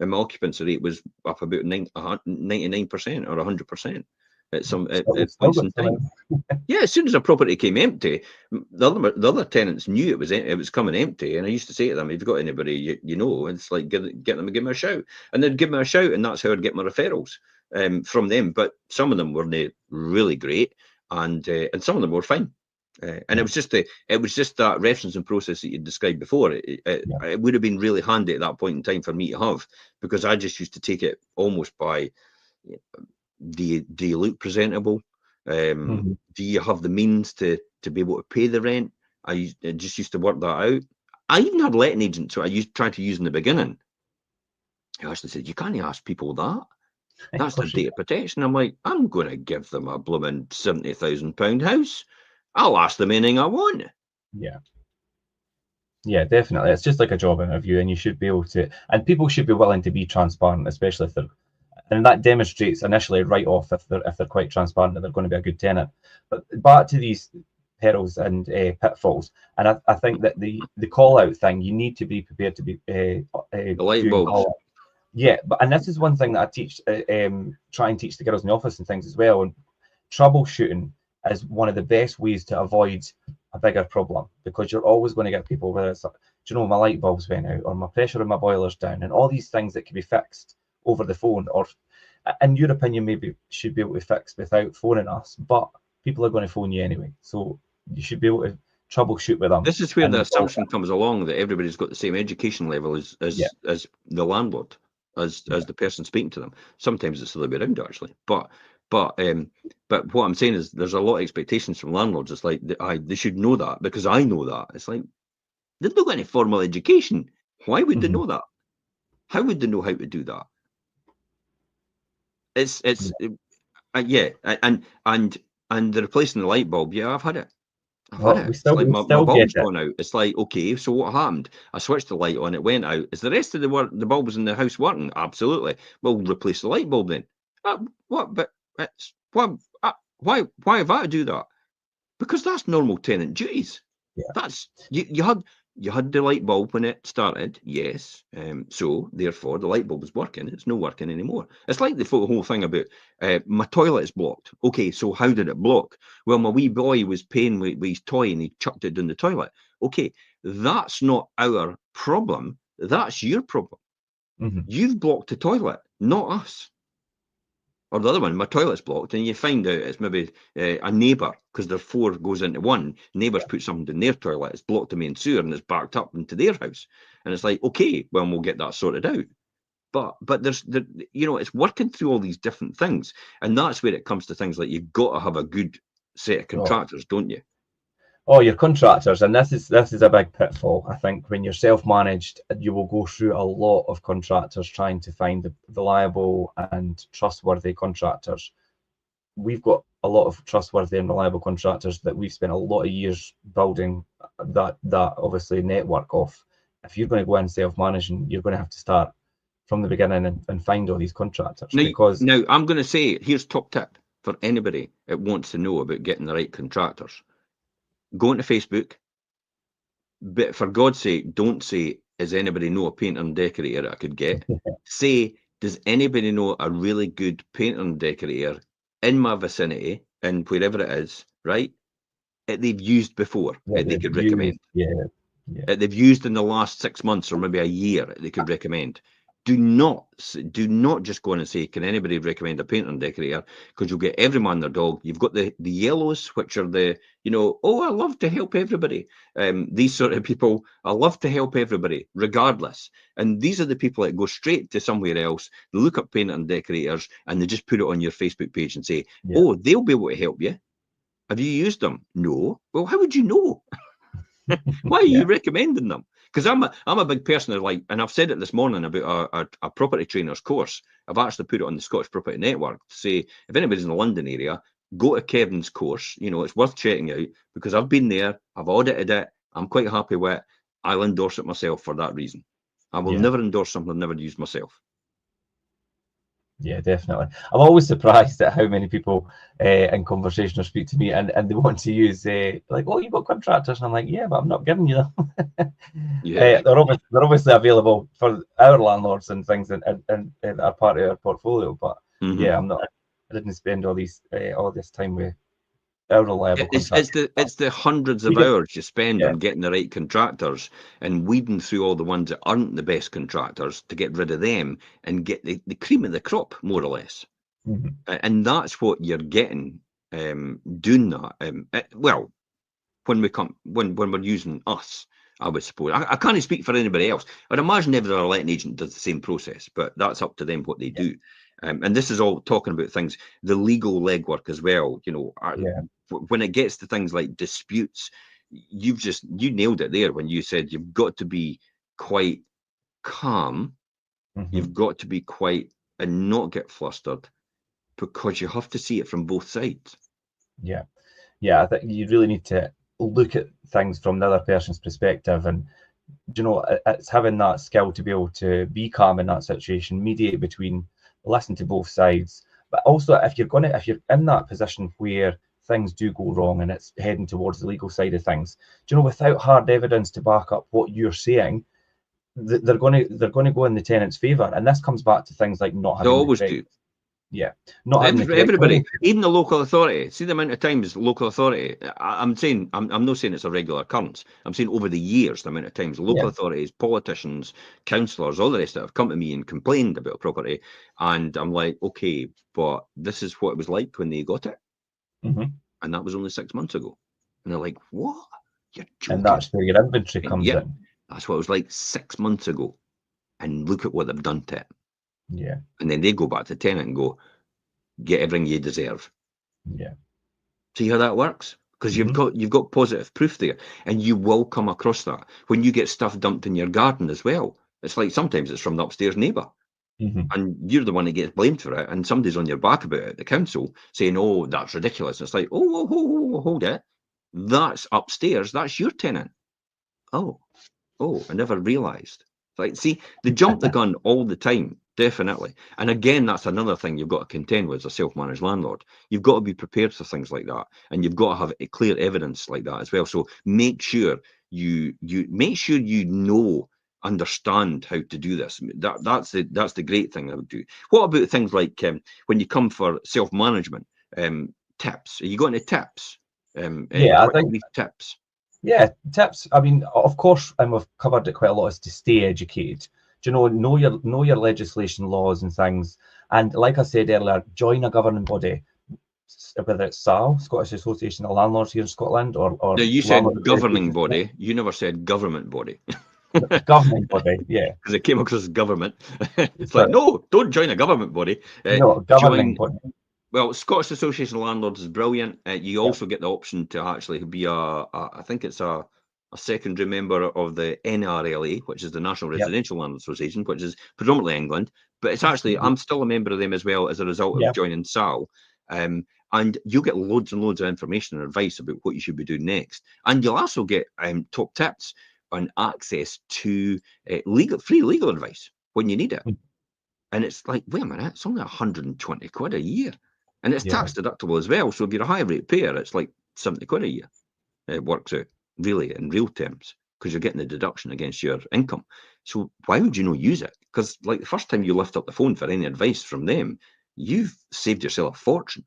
And my occupancy rate was up about 99% or 100%. at some at Still points in got time. Yeah, as soon as a property came empty, the other tenants knew it was coming empty, and I used to say to them, "If you've got anybody, you know, it's like get them and give me a shout," and they'd give me a shout, and that's how I'd get my referrals from them. But some of them were really great, and some of them were fine. And it was just that referencing process that you described before. It would have been really handy at that point in time for me to have, because I just used to take it almost by, do you look presentable? Do you have the means to be able to pay the rent? I just used to work that out. I even had letting agents, so I tried to use in the beginning. I actually said, you can't ask people that. That's their data protection. I'm like, I'm going to give them a blooming £70,000 house. I'll ask them anything I want. Yeah, definitely. It's just like a job interview, and you should be able to, and people should be willing to be transparent, especially if they're, and that demonstrates initially right off if they're quite transparent that they're going to be a good tenant. But back to these perils and pitfalls, and I think that the call out thing, you need to be prepared to be the light bulbs. Yeah, and this is one thing that I teach, try and teach the girls in the office and things as well. And troubleshooting is one of the best ways to avoid a bigger problem, because you're always going to get people where it's, do you know, my light bulbs went out, or my pressure in my boiler's down, and all these things that can be fixed over the phone, or in your opinion maybe should be able to fix without phoning us, but people are going to phone you anyway, so you should be able to troubleshoot with them. This is where the assumption comes along that everybody's got the same education level as the landlord, as the person speaking to them. Sometimes it's the other way around, actually. But what I'm saying is there's a lot of expectations from landlords. It's like they should know that, because I know that. It's like, they've not got any formal education. Why would they know that? How would they know how to do that? And the replacing the light bulb. Yeah, I've had it. It's like my bulb's gone out. It's like, okay, so what happened? I switched the light on, it went out. Is the rest of the bulbs in the house working? Absolutely. Well, replace the light bulb then. What? But it's why have I to do that? Because that's normal tenant duties. Yeah. That's you had the light bulb when it started, yes. So therefore the light bulb is working. It's not working anymore. It's like the whole thing about my toilet is blocked. Okay, so how did it block? Well, my wee boy was playing with his toy and he chucked it down the toilet. Okay, that's not our problem. That's your problem. You've blocked the toilet, not us. Or the other one, my toilet's blocked, and you find out it's maybe a neighbour, because their 4 goes into one. Neighbours put something in their toilet, it's blocked the main sewer, and it's backed up into their house. And it's like, okay, well, we'll get that sorted out. But there's it's working through all these different things, and that's where it comes to things like you've got to have a good set of contractors, don't you? Oh, your contractors, and this is a big pitfall. I think when you're self-managed, you will go through a lot of contractors trying to find reliable and trustworthy contractors. We've got a lot of trustworthy and reliable contractors that we've spent a lot of years building that obviously network of. If you're going to go in self-managing, you're going to have to start from the beginning and find all these contractors. Now I'm going to say, here's top tip for anybody that wants to know about getting the right contractors. Go into Facebook, but for God's sake, don't say, does anybody know a painter and decorator I could get? Say, does anybody know a really good painter and decorator in my vicinity, and wherever it is, right? That they've used before, that they could recommend. That they've used in the last 6 months or maybe a year, they could recommend. Do not just go in and say, can anybody recommend a painter and decorator? Because you'll get every man and their dog. You've got the yellows, which are the, oh, I love to help everybody. These sort of people, I love to help everybody, regardless. And these are the people that go straight to somewhere else. They look up painter and decorators and they just put it on your Facebook page and say, oh, they'll be able to help you. Have you used them? No. Well, how would you know? Why are you recommending them? Because I'm a big person and I've said it this morning about a property trainer's course. I've actually put it on the Scottish Property Network to say, if anybody's in the London area, go to Kevin's course. It's worth checking out, because I've been there, I've audited it, I'm quite happy with it. I'll endorse it myself for that reason. I will never endorse something I've never used myself. Yeah, definitely. I'm always surprised at how many people in conversation or speak to me and they want to use like, oh, you've got contractors, and I'm like, yeah, but I'm not giving you them. They're obviously available for our landlords and things and are part of our portfolio, but yeah, I'm not. didn't spend all this time with our reliable It's contractors. the hundreds of hours you spend on getting the right contractors and weeding through all the ones that aren't the best contractors to get rid of them and get the cream of the crop, more or less. And that's what you're getting doing that. Well, when we're using us, I would suppose. I can't speak for anybody else. I'd imagine every other letting agent does the same process, but that's up to them what they do. And this is all talking about things, the legal legwork as well. You know, when it gets to things like disputes, you nailed it there when you said you've got to be quite calm. You've got to be quiet and not get flustered, because you have to see it from both sides. Yeah, I think you really need to look at things from the other person's perspective, and it's having that skill to be able to be calm in that situation, mediate between, listen to both sides. But also, if you're in that position where things do go wrong and it's heading towards the legal side of things, without hard evidence to back up what you're saying, they're going to go in the tenant's favour. And this comes back to things like not having they always do. Yeah, not having everybody, even the local authority. See the amount of times local authority. I'm not saying it's a regular occurrence. I'm saying over the years, the amount of times local authorities, politicians, councillors, all the rest of it have come to me and complained about property, and I'm like, okay, but this is what it was like when they got it, and that was only 6 months ago. And they're like, what? You're joking. And that's where your inventory comes in. That's what it was like 6 months ago, and look at what they've done to it. Yeah. And then they go back to tenant and go, get everything you deserve. Yeah. See how that works? Because you've got positive proof there, and you will come across that when you get stuff dumped in your garden as well. It's like sometimes it's from the upstairs neighbour, and you're the one that gets blamed for it, and somebody's on your back about it, the council, saying, "Oh, that's ridiculous." It's like, oh, hold it, that's upstairs, that's your tenant. Oh, I never realised. Like, see, they jump the gun all the time. Definitely. And again, that's another thing you've got to contend with as a self-managed landlord. You've got to be prepared for things like that. And you've got to have a clear evidence like that as well. So make sure you understand how to do this. That's the great thing I would do. What about things like when you come for self-management, tips? Are you got any tips? I think tips. Yeah, tips. I mean, of course, and we've covered it quite a lot, is to stay educated. Know your legislation, laws and things. And like I said earlier, join a governing body, whether it's SAL, Scottish Association of Landlords here in Scotland, or no, you said governing body. You never said government body. Governing body, yeah. Because it came across as government. It's like, no, don't join a government body. No, governing body. Well, Scottish Association of Landlords is brilliant. You also get the option to actually be I think it's a secondary member of the NRLA, which is the National Residential Landlord Association, which is predominantly England. But it's actually, I'm still a member of them as well as a result of joining SAL. And you'll get loads and loads of information and advice about what you should be doing next. And you'll also get top tips on access to free legal advice when you need it. And it's like, wait a minute, it's only 120 quid a year. And it's tax deductible as well. So if you're a high rate payer, it's like 70 quid a year. It works out really in real terms because you're getting the deduction against your income. So why would you not use it? Because like the first time you lift up the phone for any advice from them, you've saved yourself a fortune.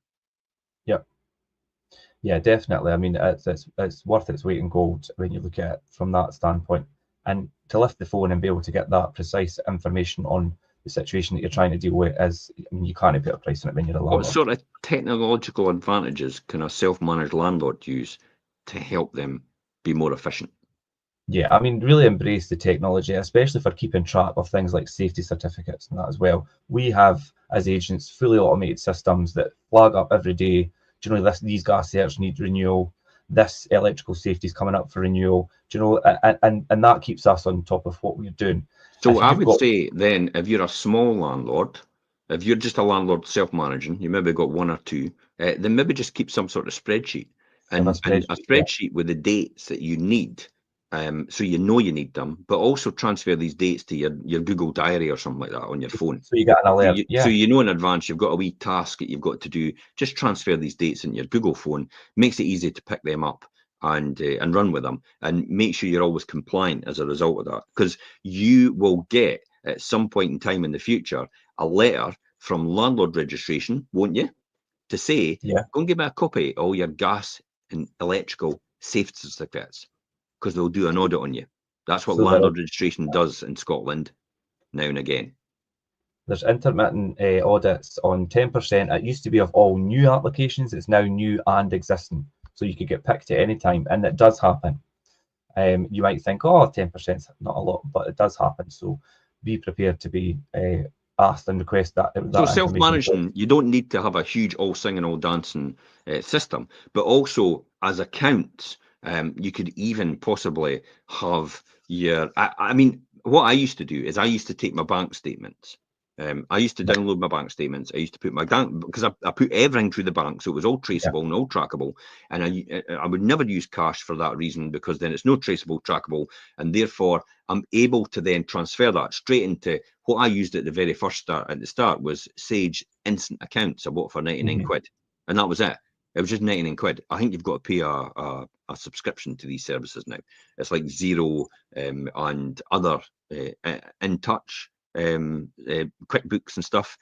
Yeah, definitely. I mean, it's worth its weight in gold when you look at it from that standpoint. And to lift the phone and be able to get that precise information on the situation that you're trying to deal with is, I mean, you can't put a price on it when you're a landlord. What sort of technological advantages can a self-managed landlord use to help them be more efficient? Yeah, I mean, really embrace the technology, especially for keeping track of things like safety certificates and that as well. We have, as agents, fully automated systems that flag up every day. Do you know these gas certs need renewal? This electrical safety is coming up for renewal. Do you know, and that keeps us on top of what we're doing. So I would say then, if you're a small landlord, if you're just a landlord self-managing, you maybe got one or two, then maybe just keep some sort of spreadsheet. And a spreadsheet with the dates that you need. So you know you need them, but also transfer these dates to your Google Diary or something like that on your phone. So you get an alert. So you know in advance you've got a wee task that you've got to do. Just transfer these dates in your Google phone. Makes it easy to pick them up and run with them, and make sure you're always compliant as a result of that. Because you will get at some point in time in the future a letter from landlord registration, won't you? to say, Yeah. go and give me a copy of all your gas and electrical safety certificates, because they'll do an audit on you. That's what So landlord registration does in Scotland now and again. there's intermittent audits on 10%. It used to be of all new applications. It's now new and existing. So you could get picked at any time, and it does happen. You might think, oh, 10% is not a lot, but it does happen. So be prepared to be asked and request that. So self-managing, you don't need to have a huge all singing, all dancing system, but also as accounts, you could even possibly have your, I mean, what I used to do is I used to take my bank statements. I used to download my bank statements. I used to put my bank, because I put everything through the bank, so it was all traceable and all trackable. And I would never use cash for that reason, because then it's no traceable, trackable, and therefore I'm able to then transfer that straight into what I used at the very first start. At the start was Sage Instant Accounts. I bought for 99 quid, and that was it. It was just 99 quid. I think you've got to pay a subscription to these services now. It's like Xero and other In Touch. QuickBooks and stuff.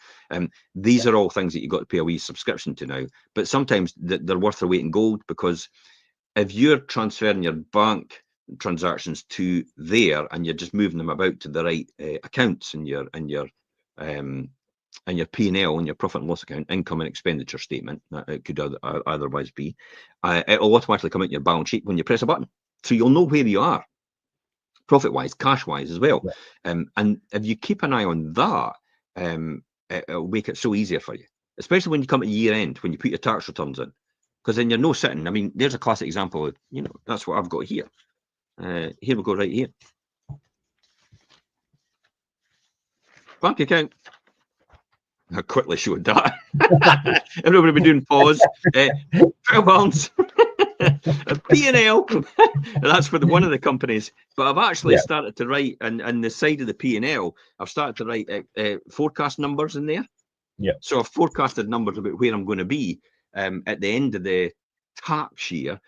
These are all things that you've got to pay a wee subscription to now, but sometimes they're worth their weight in gold, because if you're transferring your bank transactions to there and you're just moving them about to the right accounts in your P&L and your profit and loss account, income and expenditure statement, that it could otherwise be, it'll automatically come out your balance sheet when you press a button, so you'll know where you are, profit-wise, cash-wise as well. And if you keep an eye on that, it'll make it so easier for you, especially when you come at year-end, when you put your tax returns in, because then you're no sitting. I mean, there's a classic example of, that's what I've got here. Here we go, right here. Bank account. I quickly showed that. Everybody be doing pause. £12. P&L. That's for one of the companies. But I've actually started to write, and the side of the P&L, I've started to write forecast numbers in there. Yeah. So I've forecasted numbers about where I'm going to be at the end of the tax year,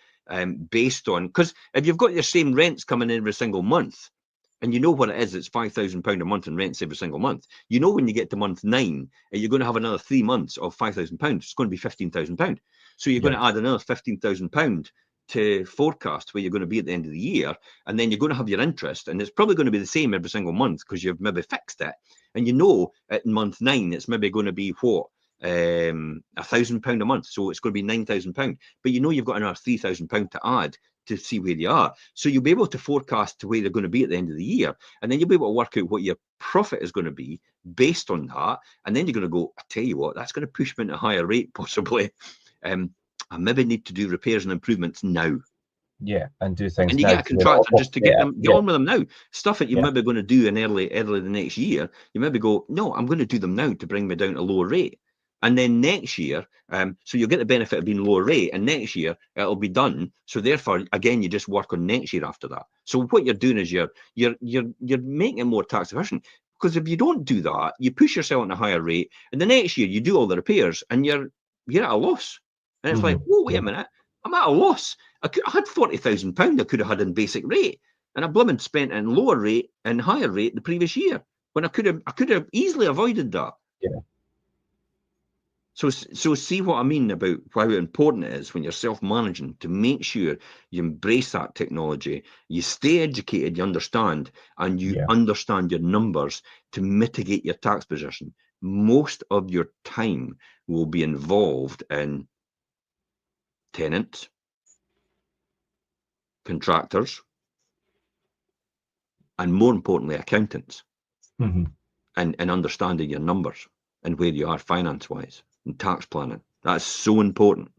based on, because if you've got your same rents coming in every single month, and you know what it is, it's £5,000 a month in rents every single month. You know when you get to month 9, you're going to have another 3 months of £5,000. It's going to be £15,000. So you're going to add another £15,000 to forecast where you're going to be at the end of the year, and then you're going to have your interest, and it's probably going to be the same every single month because you've maybe fixed it, and you know at month 9 it's maybe going to be what, £1,000 a month, so it's going to be £9,000. But you know you've got another £3,000 to add to see where you are, so you'll be able to forecast to where they're going to be at the end of the year, and then you'll be able to work out what your profit is going to be based on that, and then you're going to go, I tell you what, that's going to push me into a higher rate possibly. I maybe need to do repairs and improvements now. Yeah, and do things. And you now get a contractor just to get on with them now. Stuff that you're maybe going to do in early the next year, you maybe go, no, I'm going to do them now to bring me down to a lower rate. And then next year, so you'll get the benefit of being lower rate, and next year it'll be done. So therefore, again, you just work on next year after that. So what you're doing is you're making it more tax efficient. Because if you don't do that, you push yourself on a higher rate, and the next year you do all the repairs, and you're at a loss. And it's like, whoa, wait a minute, I'm at a loss. I had £40,000 I could have had in basic rate, and I blooming spent in lower rate and higher rate the previous year when I could have easily avoided that. Yeah. So see what I mean about how important it is when you're self-managing to make sure you embrace that technology, you stay educated, you understand, and you understand your numbers to mitigate your tax position. Most of your time will be involved in tenants, contractors, and more importantly, accountants, and understanding your numbers and where you are finance-wise. And tax planning, that's so important,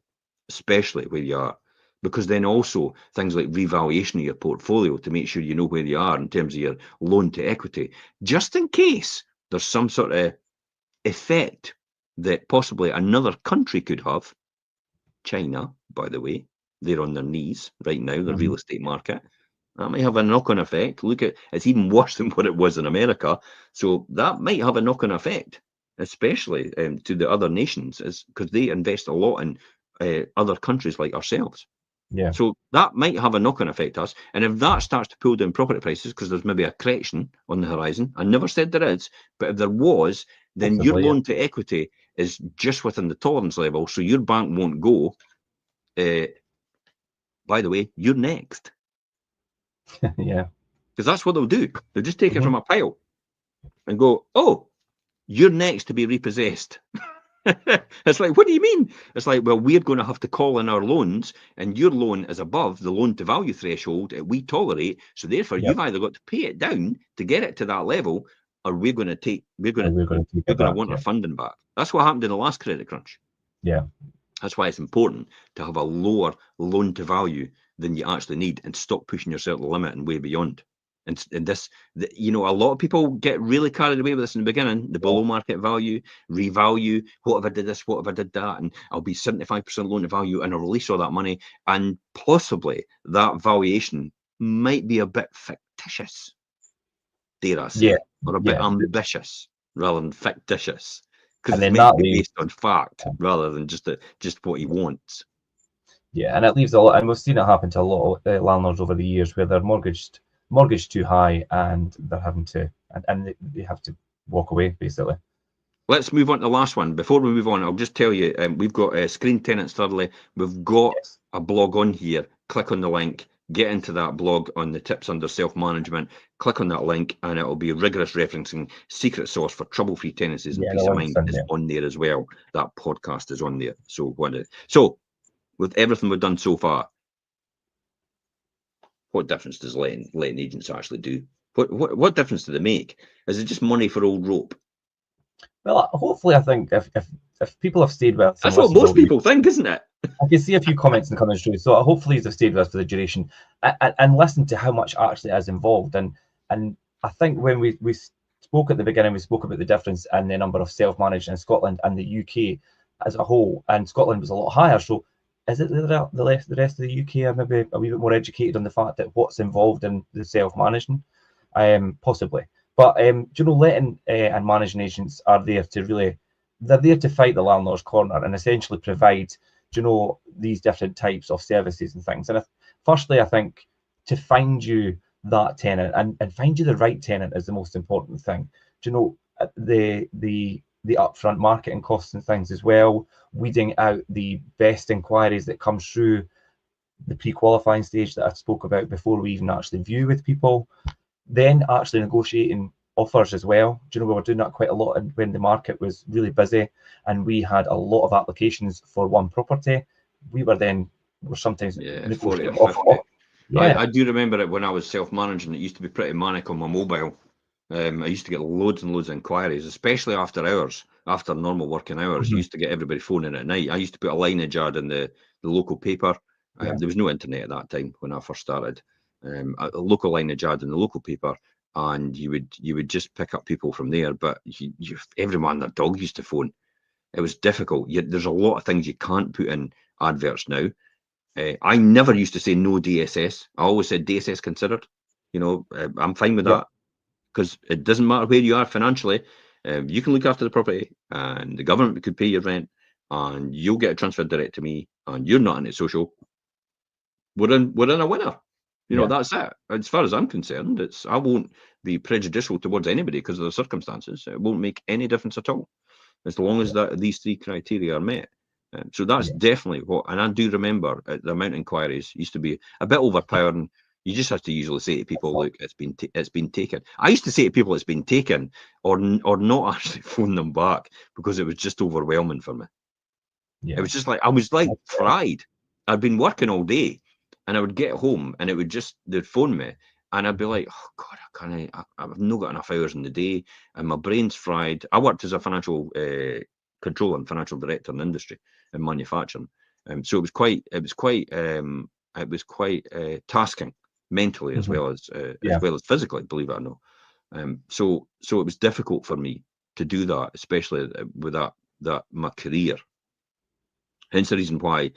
especially where you are, because then also things like revaluation of your portfolio to make sure you know where you are in terms of your loan to equity, just in case there's some sort of effect that possibly another country could have. China, by the way, they're on their knees right now, the real estate market. That might have a knock-on effect. Look at, it's even worse than what it was in America, so that might have a knock-on effect, especially to the other nations, is because they invest a lot in other countries like ourselves. Yeah. So that might have a knock-on effect to us. And if that starts to pull down property prices, because there's maybe a correction on the horizon, I never said there is, but if there was, then Possibly, your yeah. loan to equity is just within the tolerance level. So your bank won't go, by the way, you're next. Yeah. Because that's what they'll do. They'll just take it from a pile and go, oh, you're next to be repossessed. It's like, what do you mean? It's like, well, we're going to have to call in our loans, and your loan is above the loan to value threshold that we tolerate. So therefore, you've either got to pay it down to get it to that level, or we're going to want our funding back. That's what happened in the last credit crunch. Yeah. That's why it's important to have a lower loan to value than you actually need, and stop pushing yourself to the limit and way beyond. And this, a lot of people get really carried away with this in the beginning, the below market value, revalue, what if I did this, what if I did that, and I'll be 75% loan to value and I'll release all that money, and possibly that valuation might be a bit fictitious, dare I say, or a bit ambitious rather than fictitious, because it's meant to be based on fact rather than just what he wants. Yeah, and it leaves a lot, and we've seen it happen to a lot of landlords over the years where they're mortgaged too high, and they're having to, and they have to walk away, basically. Let's move on to the last one. Before we move on, I'll just tell you, we've got Screen Tenants Thirdly. We've got a blog on here. Click on the link, get into that blog on the tips under self-management. Click on that link, and it'll be rigorous referencing, secret source for trouble-free tenancies and peace of mind is on there as well. That podcast is on there. So with everything we've done so far, what difference does letting agents actually do? What difference do they make? Is it just money for old rope? Well, hopefully, I think if people have stayed with us, that's what most people think, isn't it? I can see a few comments coming through, so hopefully they've stayed with us for the duration and listen to how much actually is involved. And I think when we spoke at the beginning, we spoke about the difference in the number of self-managed in Scotland and the UK as a whole, and Scotland was a lot higher. So is it the rest of the UK are maybe a wee bit more educated on the fact that what's involved in the self-managing? Possibly. But letting and managing agents are there to they're there to fight the landlord's corner and essentially provide, these different types of services and things. And firstly, I think to find you that tenant and find you the right tenant is the most important thing. The upfront marketing costs and things as well, weeding out the best inquiries that come through the pre-qualifying stage that I spoke about before we even actually view with people, then actually negotiating offers as well. We were doing that quite a lot when the market was really busy and we had a lot of applications for one property. We were sometimes 40 or 50. I do remember it when I was self-managing. It used to be pretty manic on my mobile. I used to get loads and loads of inquiries, especially after hours, after normal working hours. Used to get everybody phoning at night. I used to put a lineage ad in the local paper. There was no internet at that time when I first started. A local lineage ad in the local paper, and you would just pick up people from there. But everyone and their dog used to phone. It was difficult. There's a lot of things you can't put in adverts now. I never used to say no DSS. I always said DSS considered. I'm fine with that, because it doesn't matter where you are financially. You can look after the property, and the government could pay your rent, and you'll get it transferred direct to me, and you're not in it social. We're in a winner. That's it. As far as I'm concerned, I won't be prejudicial towards anybody because of their circumstances. It won't make any difference at all, as long as these three criteria are met. So that's definitely what. And I do remember the amount of inquiries used to be a bit overpowering. You just have to usually say to people, look, it's been taken. I used to say to people it's been taken, or not actually phone them back, because it was just overwhelming for me. It was just like, I was like fried. I'd been working all day, and I would get home and they'd phone me, and I'd be like, oh God, I've not got enough hours in the day, and my brain's fried. I worked as a financial controller and financial director in the industry in manufacturing, so it was quite tasking mentally as well as physically, believe it or not. So it was difficult for me to do that, especially with that my career. Hence the reason why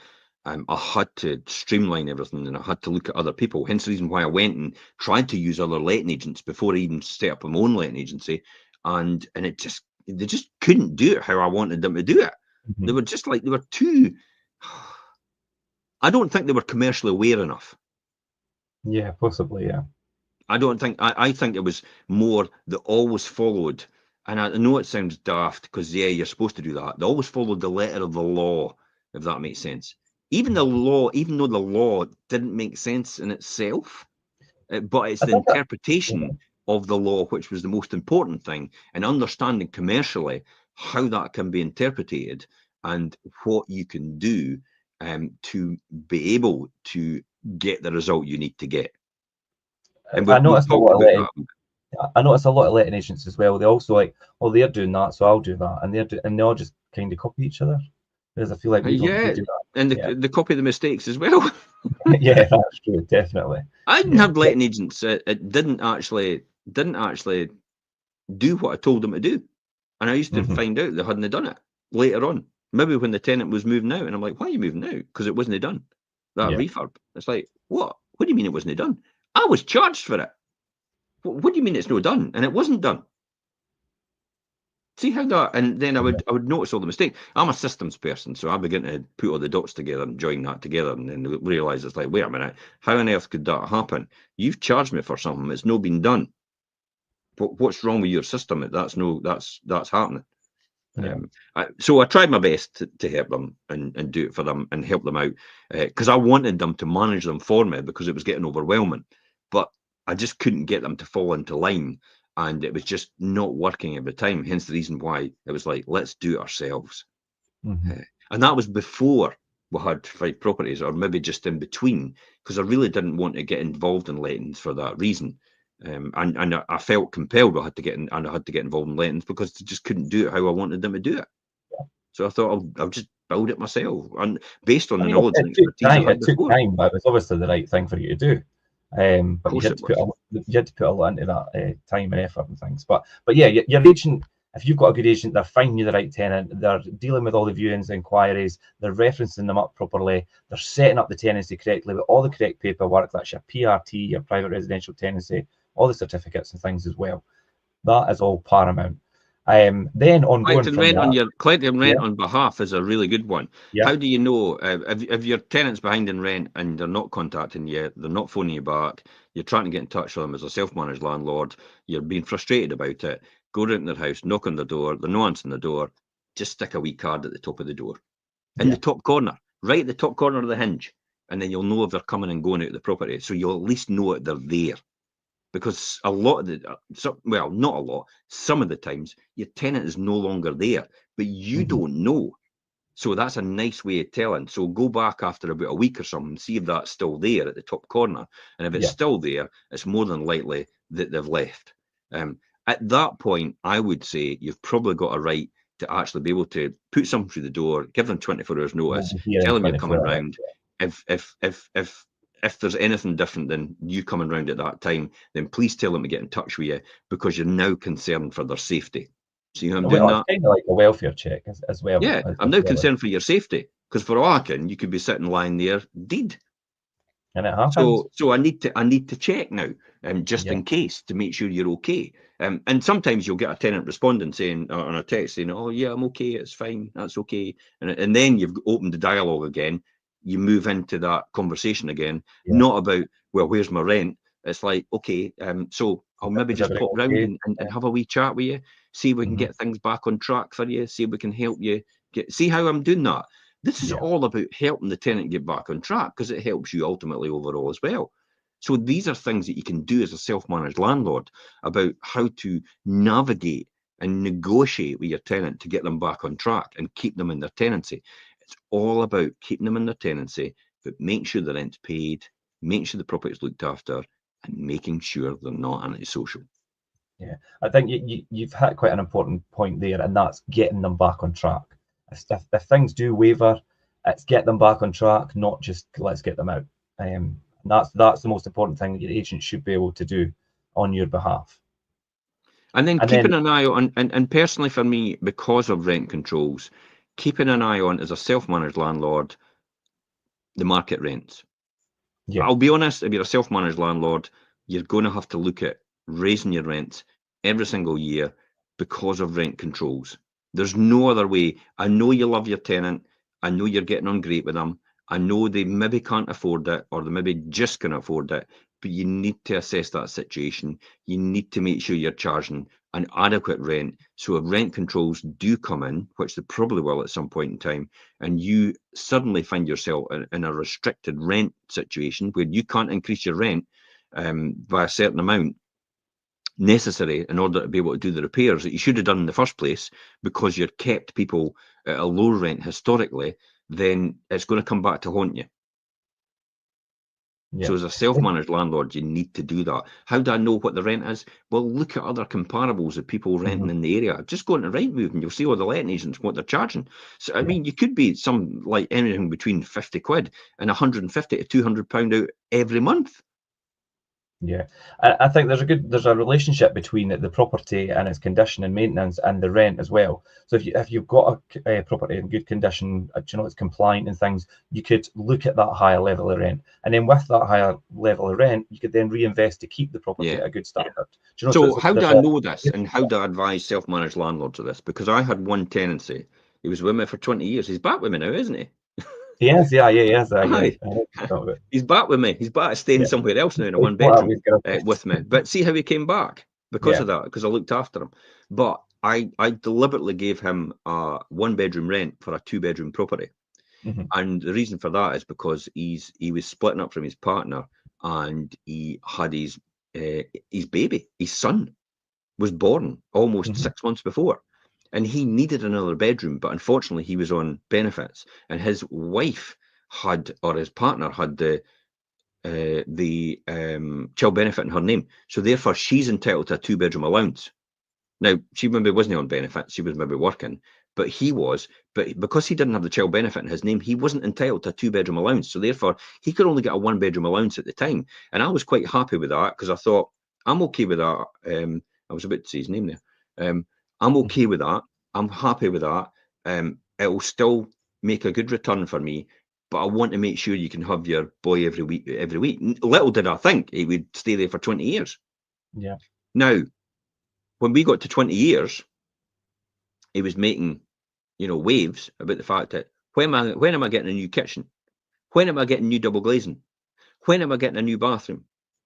I had to streamline everything, and I had to look at other people. Hence the reason why I went and tried to use other letting agents before I even set up my own letting agency, and they just couldn't do it how I wanted them to do it. They were just like, they were too. I don't think they were commercially aware enough. Yeah, possibly, yeah. I don't think. I think it was more that always followed And I know it sounds daft because, yeah, you're supposed to do that. They always follow the letter of the law, if that makes sense. Even though the law didn't make sense in itself, but it's I the think that, interpretation of the law which was the most important thing, and understanding commercially how that can be interpreted and what you can do to be able to get the result you need to get. And I we've noticed a talked lot of about that. I notice a lot of letting agents as well. They also like, oh, they're doing that, so I'll do that, and and they all just kind of copy each other. Whereas I feel like we Yeah, do that. and Yeah, the copy the mistakes as well. yeah, that's true, definitely. I didn't Yeah, have letting agents that didn't actually do what I told them to do, and I used to hmm find out they hadn't done it later on. Maybe when the tenant was moving out, and I'm like, "Why are you moving out?" Because it wasn't done. That yeah, refurb. It's like, what? What do you mean it wasn't done? I was charged for it. What do you mean it's not done? And it wasn't done. See how that, and then I yeah, would notice all the mistakes. I'm a systems person, so I begin to put all the dots together and join that together, and then realize it's like, wait a minute, how on earth could that happen? You've charged me for something that's not been done. What's wrong with your system? That's happening. yeah. So I tried my best to help them and do it for them and help them out because I wanted them to manage them for me because it was getting overwhelming, but I just couldn't get them to fall into line, and it was just not working at the time. Hence the reason why it was like, let's do it ourselves. hmm Uh, and that was before we had Fife Properties, or maybe just in between, because I really didn't want to get involved in lettings for that reason. And I felt compelled I had to get in, and I had to get involved in lettings because I just couldn't do it how I wanted them to do it. So I thought I'll just build it myself, and based on I the mean, knowledge and it took expertise I time. had It took before. Of time, but it was obviously the right thing for you to do. But course it was. you had to put a lot into that time and effort and things. But yeah, your agent, if you've got a good agent, they're finding you the right tenant, they're dealing with all the viewings, inquiries, they're referencing them up properly, they're setting up the tenancy correctly with all the correct paperwork. That's your PRT, your private residential tenancy, all the certificates and things as well. That is all paramount. Then ongoing Collecting from rent on that, collecting yeah, rent on behalf is a really good one. yeah, How do you know if your tenant's behind in rent and they're not contacting you, they're not phoning you back, you're trying to get in touch with them as a self-managed landlord, you're being frustrated about it, go around their house, knock on the door, they're not answering the door, just stick a wee card at the top of the door, in yeah. the top corner, right at the top corner of the hinge, and then you'll know if they're coming and going out of the property. So you'll at least know that they're there. Because a lot of the, well, not a lot, some of the times your tenant is no longer there, but you hmm don't know. So that's a nice way of telling. So go back after about a week or something, see if that's still there at the top corner. And if it's Yeah. still there, it's more than likely that they've left. At that point, I would say you've probably got a right to actually be able to put something through the door, give them 24 hours We'll notice, be here in tell them you're coming 24 hours. round. If there's anything different than you coming round at that time, then please tell them to get in touch with you because you're now concerned for their safety. See how I'm doing Well, it's that? kind of like a welfare check as well. Yeah, I'm now concerned for your safety because for all I can, you could be sitting lying there dead. And it happens. So I need to check now, just Yeah. in case to make sure you're okay. And sometimes you'll get a tenant responding saying on a text saying, "Oh yeah, I'm okay, it's fine, that's okay," and then you've opened the dialogue again. You move into that conversation again, Yeah. not about, well, where's my rent? It's like, okay, so I'll maybe Is just everything pop round okay? and have a wee chat with you, see if we can hmm get things back on track for you, see if we can help you see how I'm doing that. This is Yeah. all about helping the tenant get back on track because it helps you ultimately overall as well. So these are things that you can do as a self-managed landlord about how to navigate and negotiate with your tenant to get them back on track and keep them in their tenancy. It's all about keeping them in their tenancy, but make sure the rent's paid, make sure the property's looked after, and making sure they're not antisocial. Yeah. I think you've hit quite an important point there, and that's getting them back on track. If things do waver, it's get them back on track, not just let's get them out. That's the most important thing that your agent should be able to do on your behalf. And then And then, keeping an eye on, and personally for me, because of rent controls, keeping an eye on as a self-managed landlord, the market rents. yeah, I'll be honest, if you're a self-managed landlord, you're going to have to look at raising your rents every single year because of rent controls. There's no other way. I know you love your tenant. I know you're getting on great with them. I know they maybe can't afford it or they maybe just can afford it, but you need to assess that situation. You need to make sure you're charging an adequate rent. So if rent controls do come in, which they probably will at some point in time, and you suddenly find yourself in a restricted rent situation where you can't increase your rent by a certain amount necessary in order to be able to do the repairs that you should have done in the first place, because you've kept people at a low rent historically, then it's going to come back to haunt you. Yeah. So as a self-managed landlord, you need to do that. How do I know what the rent is? Well, look at other comparables of people renting in the area. Just go into Rightmove and you'll see all the letting agents, what they're charging. So, I mean, you could be some like anything between 50 quid and 150 to 200 pound out every month. Yeah, I think there's a relationship between the property and its condition and maintenance and the rent as well. So if you've got a property in good condition, it's compliant and things, you could look at that higher level of rent, and then with that higher level of rent, you could then reinvest to keep the property at a good standard. So how do I know this, and how do I advise self-managed landlords of this? Because I had one tenancy. He was with me for 20 years. He's back with me now, isn't he? Yes, yeah. He's back with me. He's back staying somewhere else now in a one bedroom with me. But see how he came back because of that, because I looked after him. But I deliberately gave him a 1 bedroom rent for a 2 bedroom property. And the reason for that is because he was splitting up from his partner, and he had his baby, his son, was born almost 6 months before. And he needed another bedroom, but unfortunately he was on benefits, and his wife had, or his partner had the child benefit in her name. So therefore she's entitled to a 2 bedroom allowance. Now, she maybe wasn't on benefits, she was maybe working, but he was. But because he didn't have the child benefit in his name, he wasn't entitled to a 2 bedroom allowance. So therefore he could only get a 1 bedroom allowance at the time. And I was quite happy with that, because I thought, I'm okay with that. I was about to say his name there. I'm okay with that. I'm happy with that. It will still make a good return for me, but I want to make sure you can have your boy every week. Little did I think he would stay there for 20 years. Yeah. Now, when we got to 20 years, he was making, waves about the fact that when am I getting a new kitchen? When am I getting new double glazing? When am I getting a new bathroom?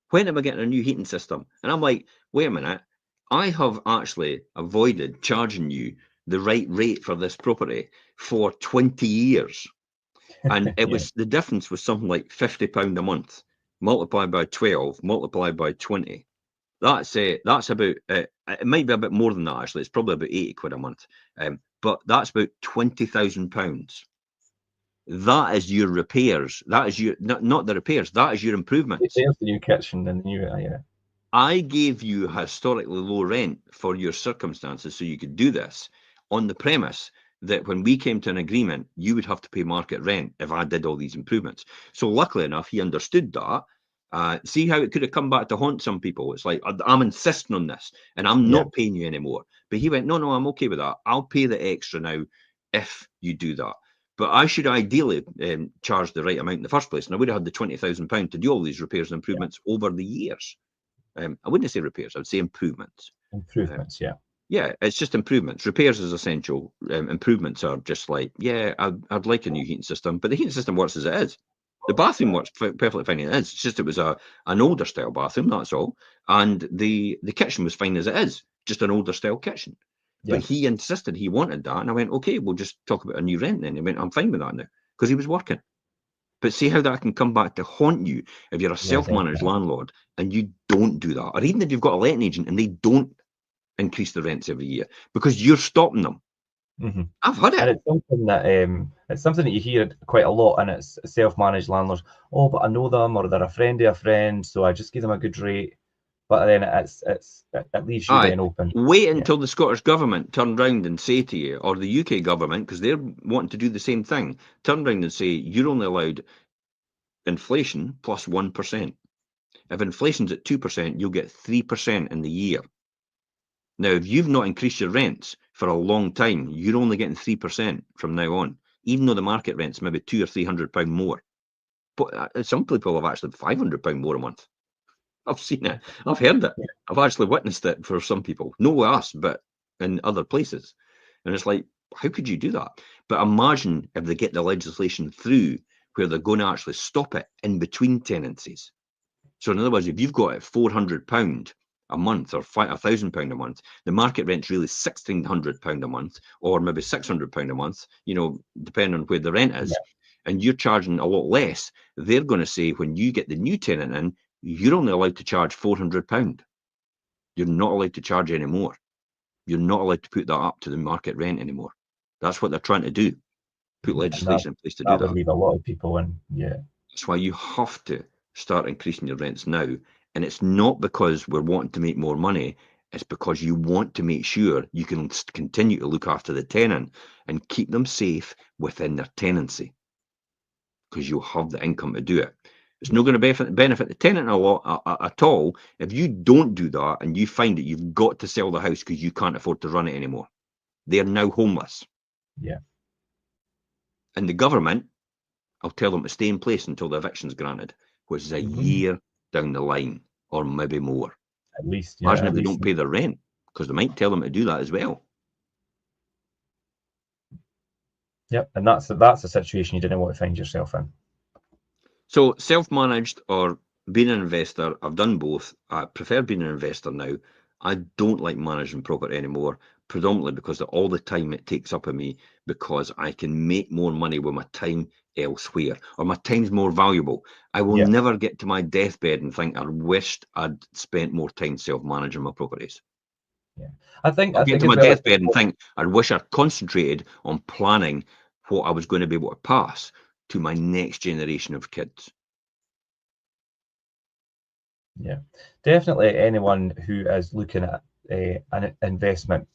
When am I getting a new heating system? And I'm like, wait a minute, I have actually avoided charging you the right rate for this property for 20 years. And it was, the difference was something like £50 a month, multiplied by 12, multiplied by 20. That's about, it might be a bit more than that, actually. It's probably about 80 quid a month. But that's about £20,000. That is your repairs. That is your, not the repairs, that is your improvements. There's the new kitchen and the new, I gave you historically low rent for your circumstances so you could do this, on the premise that when we came to an agreement, you would have to pay market rent if I did all these improvements. So luckily enough, he understood that. See how it could have come back to haunt some people. It's like, I'm insisting on this and I'm not paying you anymore. But he went, no, I'm okay with that. I'll pay the extra now if you do that. But I should ideally charge the right amount in the first place. And I would have had the £20,000 to do all these repairs and improvements over the years. I wouldn't say repairs, I would say improvements. Improvements, Yeah, it's just improvements. Repairs is essential. Improvements are just like, I'd like a new heating system, but the heating system works as it is. The bathroom works perfectly fine as it is. It's just it was an older style bathroom, that's all. And the kitchen was fine as it is, just an older style kitchen. But he insisted he wanted that, and I went, okay, we'll just talk about a new rent then. He went, I'm fine with that now, because he was working. But see how that can come back to haunt you if you're a self-managed landlord and you don't do that, or even if you've got a letting agent and they don't increase the rents every year because you're stopping them. I've had it. And it's something that you hear quite a lot, and it's self-managed landlords. Oh, but I know them, or they're a friend of a friend, so I just give them a good rate. But then it leaves you then open. Wait until the Scottish government turn round and say to you, or the UK government, because they're wanting to do the same thing, turn round and say you're only allowed inflation plus 1%. If inflation's at 2%, you'll get 3% in the year. Now, if you've not increased your rents for a long time, you're only getting 3% from now on, even though the market rent's maybe £200 or £300 more. But some people have actually £500 more a month. I've seen it. I've heard it. I've actually witnessed it for some people. Not with us, but in other places. And it's like, how could you do that? But imagine if they get the legislation through where they're going to actually stop it in between tenancies. So in other words, if you've got it £400 a month or £1,000 a month, the market rent's really £1,600 a month, or maybe £600 a month, you know, depending on where the rent is, and you're charging a lot less, they're going to say when you get the new tenant in, you're only allowed to charge £400. You're not allowed to charge any more. You're not allowed to put that up to the market rent anymore. That's what they're trying to do. Put legislation in place to do that. That would leave a lot of people in, That's why you have to start increasing your rents now. And it's not because we're wanting to make more money. It's because you want to make sure you can continue to look after the tenant and keep them safe within their tenancy, because you'll have the income to do it. It's not going to benefit the tenant a lot at all if you don't do that and you find that you've got to sell the house because you can't afford to run it anymore. They're now homeless. Yeah. And the government, I'll tell them to stay in place until the eviction's granted, which is a year down the line, or maybe more. At least, imagine if they don't pay their rent, because they might tell them to do that as well. Yep, and that's a situation you didn't want to find yourself in. So self-managed or being an investor, I've done both. I prefer being an investor now. I don't like managing property anymore, predominantly because of all the time it takes up of me, because I can make more money with my time elsewhere, or my time's more valuable. I will never get to my deathbed and think I wished I'd spent more time self-managing my properties. Yeah, I think I'll get to my deathbed and think I wish I'd concentrated on planning what I was going to be able to pass to my next generation of kids. Yeah, definitely anyone who is looking at an investment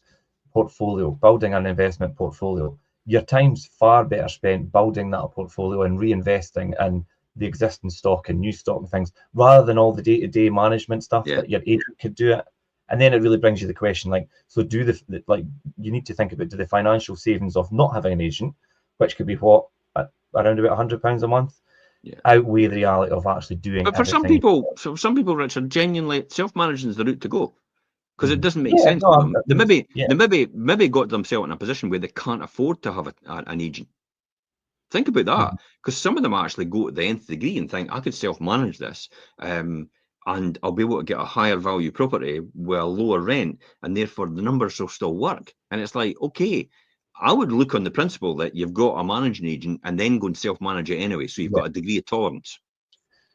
portfolio, building an investment portfolio, your time's far better spent building that portfolio and reinvesting in the existing stock and new stock and things, rather than all the day-to-day management stuff that your agent could do it. And then it really brings you the question, like, so do you need to think about, do the financial savings of not having an agent, which could be what, around about £100 a month, outweigh the reality of actually doing it. But for some people, Richard, genuinely self-managing is the route to go, because it doesn't make sense for them. They maybe got themselves in a position where they can't afford to have an agent. Think about that, because some of them actually go to the nth degree and think, I could self-manage this, and I'll be able to get a higher value property with a lower rent, and therefore the numbers will still work. And it's like, okay, I would look on the principle that you've got a managing agent and then go and self-manage it anyway, so you've got a degree of tolerance.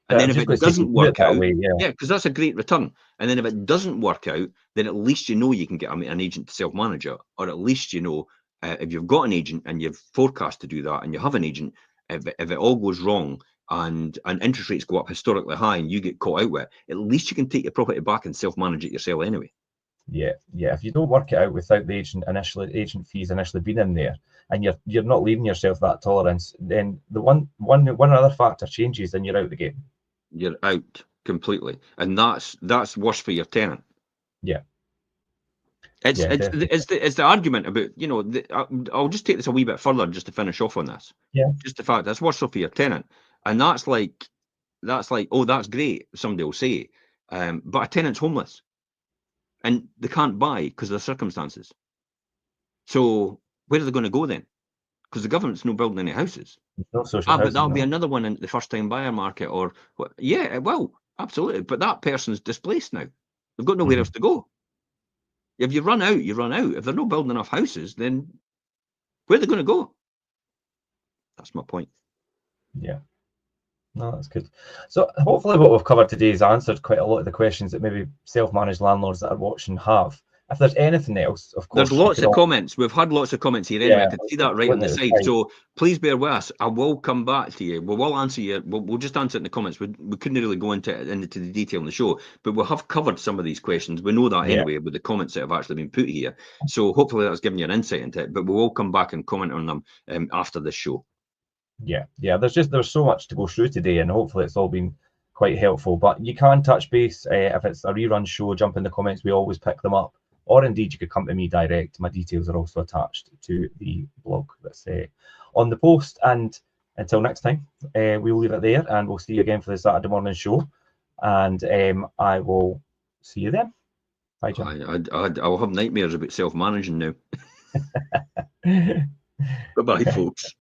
And then if it doesn't work out, because that's a great return. And then if it doesn't work out, then at least you know you can get an agent to self-manage it, or at least you know, if you've got an agent and you've forecast to do that, and you have an agent, if it all goes wrong and interest rates go up historically high and you get caught out with it, at least you can take your property back and self-manage it yourself anyway. Yeah. If you don't work it out without the agent fees initially being in there, and you're not leaving yourself that tolerance, then the one other factor changes and you're out the game. You're out completely, and that's worse for your tenant. Yeah. It's the argument about, you know, I'll just take this a wee bit further just to finish off on this. Yeah. Just the fact that's worse for your tenant, and that's like, oh, that's great, somebody will say, but a tenant's homeless, and they can't buy because of their circumstances. So where are they going to go then? Because the government's not building any houses. No social but that'll be another one in the first-time buyer market, or what? Yeah, it will, absolutely. But that person's displaced now. They've got nowhere else to go. If you run out, you run out. If they're not building enough houses, then where are they going to go? That's my point. Yeah. No, that's good. So hopefully what we've covered today has answered quite a lot of the questions that maybe self-managed landlords that are watching have. If there's anything else, of course. There's lots of comments. We've had lots of comments here anyway. I can see that right on the side. So please bear with us. I will come back to you. We will answer you. We'll just answer it in the comments. We couldn't really go into the detail in the show, but we'll have covered some of these questions. We know that anyway with the comments that have actually been put here. So hopefully that's given you an insight into it, but we will come back and comment on them after this show. Yeah. There's so much to go through today, and hopefully it's all been quite helpful. But you can touch base if it's a rerun show. Jump in the comments. We always pick them up. Or indeed, you could come to me direct. My details are also attached to the blog that's on the post. And until next time, we'll leave it there, and we'll see you again for the Saturday morning show. And I will see you then. Bye, Jim. I'll have nightmares about self-managing now. Bye-bye, folks.